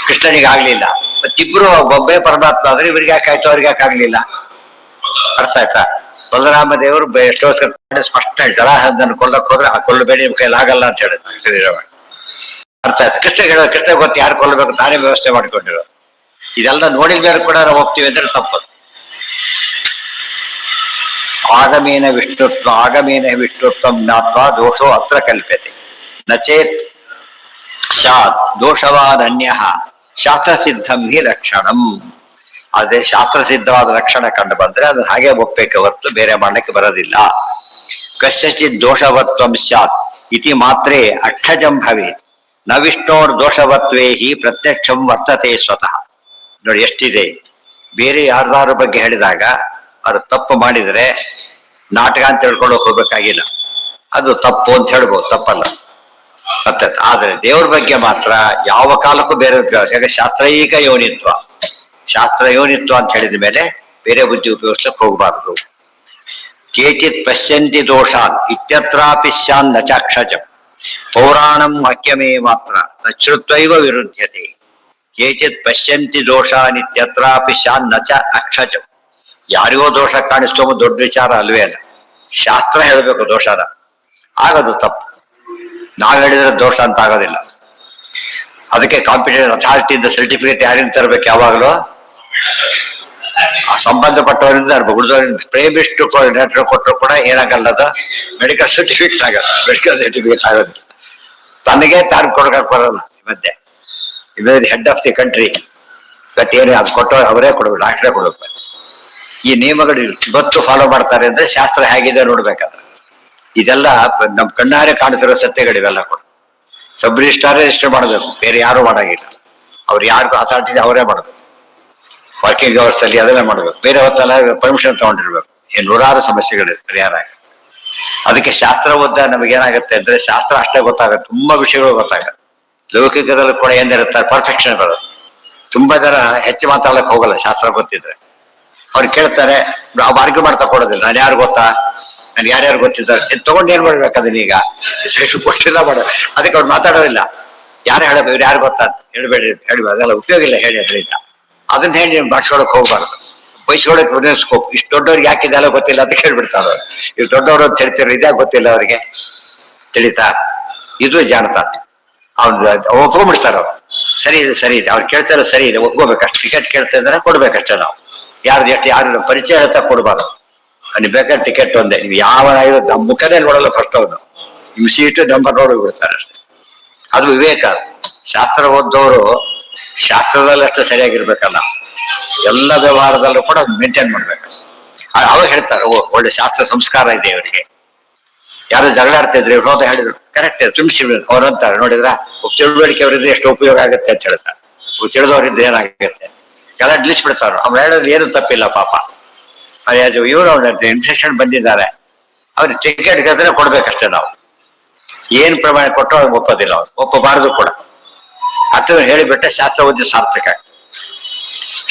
ಕೃಷ್ಣನಿಗೆ ಆಗ್ಲಿಲ್ಲ. ಮತ್ತಿಬ್ರು ಒಬ್ಬೇ ಪರಮಾತ್ಮ ಆದ್ರೆ ಇವ್ರಿಗೆ ಯಾಕಾಯ್ತು ಅವ್ರಿಗೆ ಯಾಕಾಗ್ಲಿಲ್ಲ? ಅರ್ಥ ಆಯ್ತಾ? ಬಲರಾಮ ದೇವರು ಎಷ್ಟೋ ಸ್ಪಷ್ಟ ಜರಾಸಂಧನ ಕೊಲ್ಲಕ್ ಹೋದ್ರೆ ಆ ಕೊಲ್ಲಬೇಡಿ ನಿಮ್ ಕೈಲಿ ಆಗಲ್ಲ ಅಂತ ಹೇಳಿದ್ರು ಶರೀರವಾಗಿ. ಅರ್ಥ ಆಯ್ತು? ಕೃಷ್ಣ ಹೇಳೋದು, ಕೃಷ್ಣ ಗೊತ್ತು ಯಾರು ಕೊಲ್ಲಬೇಕು ತಾನೇ ವ್ಯವಸ್ಥೆ ಮಾಡ್ಕೊಂಡಿರೋ. ಇದೆಲ್ಲ ನೋಡಿದ ಮೇಲೆ ಕೂಡ ನಾವು ಹೋಗ್ತೀವಿ ಅಂದ್ರೆ ತಪ್ಪದು. ಆಗಮೇನ ವಿಷ್ಣುತ್ವ ಜ್ಞಾತ್ವ ದೋಷೋ ಅತ್ರ ಕಲ್ಪ್ಯತೆ ನಚೇತ್ ಸ್ಯಾತ್ ದೋಷವಾದ ಅನ್ಯ ಶಾಸ್ತ್ರಸಿದ್ಧಂ ಹಿ ಲಕ್ಷಣಂ. ಅದೇ ಶಾಸ್ತ್ರಸಿದ್ಧವಾದ ಲಕ್ಷಣ ಕಂಡು ಬಂದ್ರೆ ಅದನ್ನ ಹಾಗೆ ಒಪ್ಪಕ್ಕೆ ಹೊರತು ಬೇರೆ ಮಾಡ್ಲಿಕ್ಕೆ ಬರೋದಿಲ್ಲ. ಕಸ್ಯಚಿತ್ ದೋಷವತ್ವಂ ಸ್ಯಾತ್ ಇತಿ ಮಾತ್ರೇ ಅಕ್ಷಜಂ ಭವೇತ್ ನ ವಿಷ್ಣೋರ್ ದೋಷವತ್ವೇ ಹಿ ಪ್ರತ್ಯಕ್ಷಂ ವರ್ತತೆ ಸ್ವತಃ. ನೋಡಿ ಎಷ್ಟಿದೆ. ಬೇರೆ ಯಾರ್ದಾರ ಬಗ್ಗೆ ಹೇಳಿದಾಗ ಅವ್ರು ತಪ್ಪು ಮಾಡಿದ್ರೆ ನಾಟಕ ಅಂತ ಹೇಳ್ಕೊಂಡು ಹೋಗ್ಬೇಕಾಗಿಲ್ಲ, ಅದು ತಪ್ಪು ಅಂತ ಹೇಳ್ಬೋದು, ತಪ್ಪಲ್ಲ. ಮತ್ತೆ ಆದ್ರೆ ದೇವ್ರ ಬಗ್ಗೆ ಮಾತ್ರ ಯಾವ ಕಾಲಕ್ಕೂ ಬೇರೆ, ಯಾಕೆ ಶಾಸ್ತ್ರೈಕ ಯೋನಿತ್ವ, ಶಾಸ್ತ್ರ ಯೋನಿತ್ವ ಅಂತ ಹೇಳಿದ ಮೇಲೆ ಬೇರೆ ಬುದ್ಧಿ ಉಪಯೋಗಿಸ್ಲಿಕ್ಕೆ ಹೋಗಬಾರದು. ಕೇಚಿತ್ ಪಶ್ಯಂತಿ ದೋಷಾನ್ ಇತ್ಯತ್ರಾಪಿ ಸ್ಯಾನ್ ನ ಚಾಕ್ಷಜಂ ಪೌರಾಣಂ ವಾಕ್ಯಮೇ ಮಾತ್ರ ನಶ್ರುತ್ವೈವ ವಿರುದ್ಧತೆ. ಕೇಚಿತ್ ಪಶ್ಯಂತಿ ದೋಷಾನ್ ಇತ್ಯತ್ರಾಪಿ ಸ್ಯಾನ್ ನ ಚ ಅಕ್ಷಜಂ. ಯಾರಿಗೋ ದೋಷ ಕಾಣಿಸ್ಕೊಂಬ ದೊಡ್ಡ ವಿಚಾರ ಅಲ್ವೇ ಅಲ್ಲ. ಶಾಸ್ತ್ರ ಹೇಳಬೇಕು ದೋಷನ, ಆಗೋದು ತಪ್ಪು. ನಾವು ಹೇಳಿದ್ರೆ ದೋಷ ಅಂತ ಆಗೋದಿಲ್ಲ. ಅದಕ್ಕೆ ಕಾಂಪಿಟೇಟಿವ್ ಅಥಾರಿಟಿಯಿಂದ ಸರ್ಟಿಫಿಕೇಟ್ ಯಾರಿಂದ ತರಬೇಕು? ಯಾವಾಗಲೂ ಸಂಬಂಧಪಟ್ಟವರಿಂದ ತರಬೇಕು. ಉಳಿದವರಿಂದ ಪ್ರೇಮಿಷ್ಟು ಲೆಟರ್ ಕೊಟ್ಟರು ಕೂಡ ಏನಾಗಲ್ಲದ ಮೆಡಿಕಲ್ ಸರ್ಟಿಫಿಕೇಟ್ ಆಗಲ್ಲ, ಮೆಡಿಕಲ್ ಸರ್ಟಿಫಿಕೇಟ್ ಆಗೋದು. ತನಗೆ ತಾನು ಕೊಡೋಕೆ ಬರಲ್ಲ. ಮಧ್ಯೆ ಇದು ಹೆಡ್ ಆಫ್ ದಿ ಕಂಟ್ರಿ, ಏನು ಅದು ಕೊಟ್ಟೋ ಅವರೇ ಕೊಡಬೇಕು, ಡಾಕ್ಟ್ರೇ ಕೊಡಬೇಕು. ಈ ನಿಯಮಗಳು ಇವತ್ತು ಫಾಲೋ ಮಾಡ್ತಾರೆ ಅಂದ್ರೆ ಶಾಸ್ತ್ರ ಹೇಗಿದೆ ನೋಡ್ಬೇಕಾದ್ರೆ. ಇದೆಲ್ಲ ನಮ್ ಕಣ್ಣಾರೆ ಕಾಣ್ತಿರೋ ಸತ್ಯಗಳಿವೆಲ್ಲ ಕೂಡ. ಸಬ್ ರಿಜಿಸ್ಟ್ರಾರೇ ರಿಜಿಸ್ಟರ್ ಮಾಡಬೇಕು, ಬೇರೆ ಯಾರು ಮಾಡಾಗಿಲ್ಲ. ಅವ್ರು ಯಾರಿಗೂ ಅಥಾರಿಟಿ ಅವರೇ ಮಾಡಬೇಕು. ವರ್ಕಿಂಗ್ ಅವರ್ಸ್ ಅಲ್ಲಿ ಅದೆಲ್ಲ ಮಾಡಬೇಕು, ಬೇರೆ ಹೊತ್ತೆಲ್ಲ ಪರ್ಮಿಷನ್ ತಗೊಂಡಿರ್ಬೇಕು. ನೂರಾರು ಸಮಸ್ಯೆಗಳಿವೆ ಪರಿಹಾರ. ಅದಕ್ಕೆ ಶಾಸ್ತ್ರ ಓದ ನಮಗೇನಾಗುತ್ತೆ ಅಂದ್ರೆ ಶಾಸ್ತ್ರ ಅಷ್ಟೇ ಗೊತ್ತಾಗುತ್ತೆ, ತುಂಬಾ ವಿಷಯಗಳು ಗೊತ್ತಾಗುತ್ತೆ. ಲೌಕಿಕದಲ್ಲಿ ಕೂಡ ಏನಿರುತ್ತಾರೆ ಪರ್ಫೆಕ್ಷನ್ ಬರೋದು. ತುಂಬಾ ಜನ ಹೆಚ್ಚು ಮಾತಾಡಕ್ ಹೋಗಲ್ಲ ಶಾಸ್ತ್ರ ಗೊತ್ತಿದ್ರೆ. ಅವ್ರು ಕೇಳ್ತಾರೆ, ನಾವು ಆರ್ಗ್ಯೂ ಮಾಡ್ತಾ ಕೊಡೋದಿಲ್ಲ. ನಾನು ಯಾರು ಗೊತ್ತಾ, ನಾನು ಯಾರ್ಯಾರು ಗೊತ್ತಿದ್ದಾರೆ ತಗೊಂಡು ಏನ್ ಮಾಡ್ಬೇಕು ಅದನ್ನ. ಈಗ ಕೊಟ್ಟಿಲ್ಲ ಮಾಡ, ಅದಕ್ಕೆ ಅವ್ರು ಮಾತಾಡೋದಿಲ್ಲ. ಯಾರು ಹೇಳಬೇಕು, ಇವ್ರು ಯಾರು ಗೊತ್ತಾ ಅಂತ ಹೇಳ್ಬೇಡಿ, ಹೇಳಿ ಅದೆಲ್ಲ ಉಪಯೋಗ ಇಲ್ಲ ಹೇಳಿ. ಅದರಿಂದ ಅದನ್ನ ಹೇಳಿ ಬಾಡ್ಸ್ಕೊಳಕ್ ಹೋಗ್ಬಾರ್ದು, ಬೈಸ್ಕೊಳಕ್ ಸ್ಕೋಪ್. ಇಷ್ಟು ದೊಡ್ಡವ್ರಿಗೆ ಯಾಕೆ ಇದೆಲ್ಲ ಗೊತ್ತಿಲ್ಲ ಅಂತ ಕೇಳ್ಬಿಡ್ತಾರ. ಇವ್ರು ದೊಡ್ಡವರು ಅಂತ ಹೇಳ್ತಿರೋ ಇದ್ಯಾಕೆ ಗೊತ್ತಿಲ್ಲ ಅವ್ರಿಗೆ, ತಿಳಿತಾ? ಇದು ಜಾಣತ. ಅವ್ನು ಒಪ್ಕೊಂಡ್ಬಿಡ್ತಾರ ಅವ್ರು. ಸರಿ ಇದೆ ಸರಿ ಇದೆ, ಅವ್ರು ಕೇಳ್ತಾರ ಸರಿ ಇದೆ, ಒಪ್ಕೋಬೇಕಷ್ಟು. ಟಿಕೆಟ್ ಕೇಳ್ತಾ ಇದ್ರೆ ಕೊಡ್ಬೇಕಷ್ಟೇ. ನಾವು ಯಾರು ಪರಿಚಯ ಹೇಳ್ತಾ ಕೊಡ್ಬಾರ್ದು. ನೀವು ಬೇಕಾದ್ರೆ ಟಿಕೆಟ್ ಒಂದೇ, ನೀವು ಯಾವ ನಮ್ಮ ಮುಖನೇ ನೋಡಲ್ಲ ಫಸ್ಟ್. ಅವನು ನಿಮ್ಮ ಸೀಟು ನಂಬರ್ ನೋಡಿ ಬಿಡ್ತಾರೆ ಅಷ್ಟೇ. ಅದು ವಿವೇಕ. ಶಾಸ್ತ್ರ ಓದ್ದವರು ಶಾಸ್ತ್ರದಲ್ಲಿ ಅಷ್ಟೇ ಸರಿಯಾಗಿರ್ಬೇಕಲ್ಲ, ಎಲ್ಲ ವ್ಯವಹಾರದಲ್ಲೂ ಕೂಡ ಅದು ಮೇಂಟೈನ್ ಮಾಡ್ಬೇಕು. ಅವಾಗ ಹೇಳ್ತಾರೆ, ಒಳ್ಳೆ ಶಾಸ್ತ್ರ ಸಂಸ್ಕಾರ ಇದೆ ಇವರಿಗೆ. ಯಾರು ಜಗಳ ಆಡ್ತಿದ್ರೆ ಇವ್ರು ಹೋದ ಹೇಳಿದ್ರು ಕರೆಕ್ಟ್ ತುಂಬಿಸಿ ಅವ್ರು ಅಂತಾರೆ, ನೋಡಿದ್ರ ತಿಳುವಳಿಕೆ ಅವರಿದ್ರೆ ಎಷ್ಟು ಉಪಯೋಗ ಆಗುತ್ತೆ ಅಂತ ಹೇಳ್ತಾರೆ. ತಿಳಿದವರಿದ್ರೆ ಏನಾಗುತ್ತೆ ಎಲ್ಲ ನಿಲ್ಲಿಸ್ಬಿಡ್ತಾರೆ. ಅವ್ರು ಹೇಳೋದು ಏನು ತಪ್ಪಿಲ್ಲ ಪಾಪ. ಇವರು ಅವ್ರ ಇನ್ಫೆಕ್ಷನ್ ಬಂದಿದ್ದಾರೆ, ಅವ್ರಿಗೆ ಟಿಕೆಟ್ ಗದ್ರೆ ಕೊಡ್ಬೇಕಷ್ಟೇ. ನಾವು ಏನ್ ಪ್ರಮಾಣ ಕೊಟ್ಟರು ಅವ್ರಿಗೆ ಒಪ್ಪೋದಿಲ್ಲ, ಅವ್ರು ಒಪ್ಪಬಾರದು ಕೂಡ. ಅಥವಾ ಹೇಳಿಬಿಟ್ಟೆ ಶಾಸ್ತ್ರ ಓದಿ ಸಾರ್ಥಕ.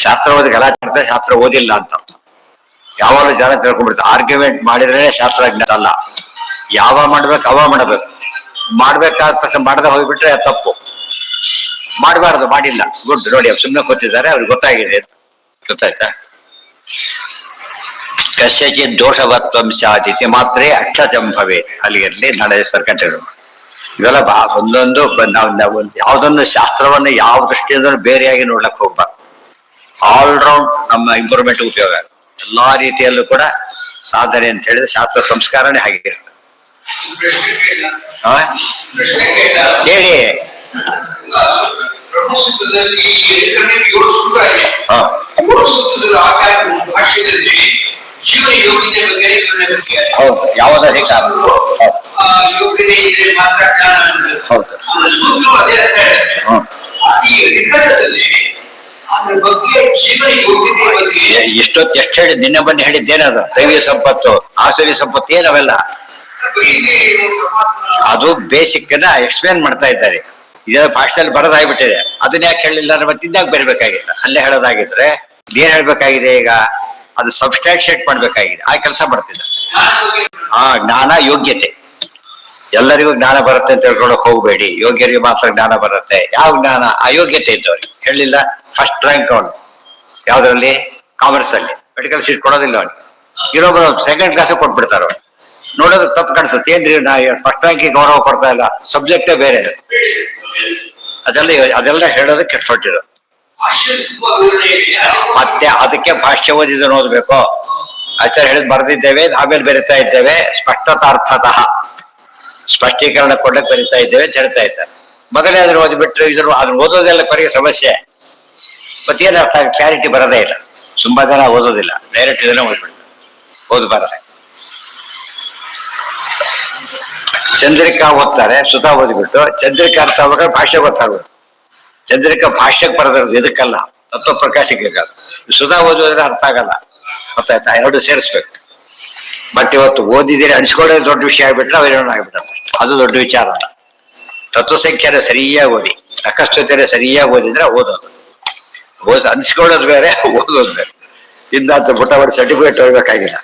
ಶಾಸ್ತ್ರ ಓದಿ ಗಲಾಟೆ ಶಾಸ್ತ್ರ ಓದಿಲ್ಲ ಅಂತ ಯಾವಾಗ ಜನ ತಿಳ್ಕೊಂಡ್ಬಿಡ್ತಾರೆ. ಆರ್ಗ್ಯುಮೆಂಟ್ ಮಾಡಿದ್ರೆ ಶಾಸ್ತ್ರ ಜ್ಞಾನ ಅಲ್ಲ. ಯಾವ ಮಾಡ್ಬೇಕು ಅವ ಮಾಡಬೇಕು. ಮಾಡ್ಬೇಕಾದ ಪಕ್ಷ ಮಾಡದೆ ಹೋಗ್ಬಿಟ್ರೆ ತಪ್ಪು. ಮಾಡಬಾರ್ದು, ಮಾಡಿಲ್ಲ, ಗುಡ್, ನೋಡಿ ಅವ್ರು ಸುಮ್ಮನೆ ಕೂತಿದ್ದಾರೆ, ಅವ್ರಿಗೆ ಗೊತ್ತಾಗಿದೆ. ಗೊತ್ತಾಯ್ತಾ? ಕಸ್ಯಚಿತ್ ದೋಷವತ್ವಂ ಸ್ಯಾದಿತಿ ಮಾತ್ರೇ ಅಕ್ಷಜಂ ಭವೇತ್. ಅಲ್ಲಿಗಿರಲಿ ನಾಳೆ ಸರ್ಕಂಟರು ಇವೆಲ್ಲ ಒಂದೊಂದು ನಾವು ಯಾವುದನ್ನು ಶಾಸ್ತ್ರವನ್ನು ಯಾವ ದೃಷ್ಟಿಯಿಂದ ಬೇರೆಯಾಗಿ ನೋಡ್ಲಕ್ಕೆ ಹೋಗ್ಬಾರ್ದು. ಆಲ್ರೌಂಡ್ ನಮ್ಮ ಇಂಪ್ರೂವ್ಮೆಂಟ್ ಉಪಯೋಗ ಎಲ್ಲಾ ರೀತಿಯಲ್ಲೂ ಕೂಡ ಸಾಧನೆ ಅಂತ ಹೇಳಿದ್ರೆ ಶಾಸ್ತ್ರ ಸಂಸ್ಕಾರನೇ ಆಗಿರುತ್ತೆ. ಹೇಳಿ. ಹೌದು, ಯಾವುದೇ ಕಾರಣ ಹೌದು. ಎಷ್ಟು ಹೇಳಿದ್ ನಿನ್ನೆ ಬನ್ನಿ ಹೇಳಿದ್ದೇನದು ದೈವಿ ಸಂಪತ್ತು ಆಸುರಿ ಸಂಪತ್ತು ಏನವೆಲ್ಲ ಅದು ಬೇಸಿಕ್ ಎಕ್ಸ್ಪ್ಲೇನ್ ಮಾಡ್ತಾ ಇದ್ದಾರೆ. ಇದೇ ಭಾಷೆಯಲ್ಲಿ ಬರೋದಾಗ್ಬಿಟ್ಟಿದೆ. ಅದನ್ನ ಯಾಕೆ ಹೇಳಿಲ್ಲ ಮತ್ತೆ ಇದ್ಯಾಕೆ ಬರಬೇಕಾಗಿಲ್ಲ? ಅಲ್ಲೇ ಹೇಳೋದಾಗಿದ್ರೆ ಏನ್ ಹೇಳ್ಬೇಕಾಗಿದೆ ಈಗ? ಅದು ಸಬ್ಸ್ಟ್ಯಾನ್ಶಿಯೇಟ್ ಮಾಡ್ಬೇಕಾಗಿದೆ. ಆ ಕೆಲಸ ಮಾಡ್ತಿದ್ದ. ಜ್ಞಾನ ಯೋಗ್ಯತೆ, ಎಲ್ಲರಿಗೂ ಜ್ಞಾನ ಬರುತ್ತೆ ಅಂತ ಹೇಳ್ಕೊಳಕ್ ಹೋಗ್ಬೇಡಿ. ಯೋಗ್ಯರಿಗೆ ಮಾತ್ರ ಜ್ಞಾನ ಬರುತ್ತೆ. ಯಾವ ಜ್ಞಾನ? ಅಯೋಗ್ಯತೆ ಇದ್ದವ್ರಿಗೆ ಹೇಳಿಲ್ಲ. ಫಸ್ಟ್ ರ್ಯಾಂಕ್ ಅವನು ಯಾವ್ದ್ರಲ್ಲಿ? ಕಾಮರ್ಸ್ ಅಲ್ಲಿ. ಮೆಡಿಕಲ್ ಸೀಟ್ ಕೊಡೋದಿಲ್ಲ ಅವನಿಗೆ. ಇನ್ನೊಬ್ರು ಸೆಕೆಂಡ್ ಕ್ಲಾಸ್ ಕೊಟ್ಬಿಡ್ತಾರ. ನೋಡೋದು ತಪ್ಪು ಕಾಣಿಸುತ್ತೆ. ಏನ್ರಿ ನಾ ಫಸ್ಟ್ ರ್ಯಾಂಕಿಗೆ ಗೌರವ ಕೊಡ್ತಾ ಇಲ್ಲ, ಸಬ್ಜೆಕ್ಟೇ ಬೇರೆ. ಅದೆಲ್ಲ ಹೇಳೋದಕ್ಕೆ ಹೊರಟಿರೋದು. ಮತ್ತೆ ಅದಕ್ಕೆ ಭಾಷ್ಯ ಓದಿದನ್ನು ಓದ್ಬೇಕು. ಆಚಾರ್ಯ ಹೇಳಿದ್ ಬರೆದಿದ್ದೇವೆ, ಆಮೇಲೆ ಬರಿತಾ ಇದ್ದೇವೆ. ಸ್ಪಷ್ಟತಾರ್ಥತಃ ಸ್ಪಷ್ಟೀಕರಣ ಕೊಡ್ಲಿಕ್ಕೆ ಬರಿತಾ ಇದ್ದೇವೆ ಅಂತ ಹೇಳ್ತಾ ಇದ್ದಾರೆ. ಮೊದಲೇ ಅದನ್ನು ಓದಿಬಿಟ್ರೆ ಅದನ್ನ ಓದೋದೆಲ್ಲ ಕೊನೆಗೆ ಸಮಸ್ಯೆ. ಮತ್ತೇನು ಅರ್ಥ ಕ್ಲಾರಿಟಿ ಬರೋದೇ ಇಲ್ಲ. ತುಂಬಾ ಜನ ಓದೋದಿಲ್ಲ, ಡೈರೆಕ್ಟ್ ಇದನ್ನ ಓದ್ಬಿಡ್ತಾರೆ. ಓದಬಾರದೆ. ಚಂದ್ರಿಕಾ ಓದ್ತಾರೆ, ಸುಧಾ ಓದಿಬಿಟ್ಟು ಚಂದ್ರಿಕಾ ಅರ್ಥ ಆಗುವಾಗ ಭಾಷೆ ಗೊತ್ತಾಗೋದು. ಚಂದ್ರಿಕಾ ಭಾಷ್ಯಕ್ಕೆ ಬರೋದಿರೋದು, ಇದಕ್ಕಲ್ಲ, ತತ್ವ ಪ್ರಕಾಶಕ್ಕೆ. ಸುಧಾ ಓದೋದ್ರೆ ಅರ್ಥ ಆಗಲ್ಲ. ಗೊತ್ತಾಯ್ತಾ? ಎರಡು ಸೇರಿಸ್ಬೇಕು. ಬಟ್ ಇವತ್ತು ಓದಿದ್ದೀರಿ ಅನ್ಸ್ಕೊಳ್ಳೋದು ದೊಡ್ಡ ವಿಷಯ ಆಗ್ಬಿಟ್ರೆ ಅವೇನೋ ಆಗ್ಬಿಟ್ಟಲ್ಲ. ಅದು ದೊಡ್ಡ ವಿಚಾರ ಅಲ್ಲ. ತತ್ವ ಸಂಖ್ಯೆನ ಸರಿಯಾಗಿ ಓದಿ, ತಕ್ಕಷ್ಟೊತ್ತೇನೆ ಸರಿಯಾಗಿ ಓದಿದ್ರೆ ಓದೋದು. ಅನ್ಸ್ಕೊಳ್ಳೋದು ಬೇರೆ, ಓದೋದು ಬೇರೆ. ಇಂದ ಪುಟ್ಟ ಸರ್ಟಿಫಿಕೇಟ್ ಹೋಗ್ಬೇಕಾಗಿಲ್ಲ.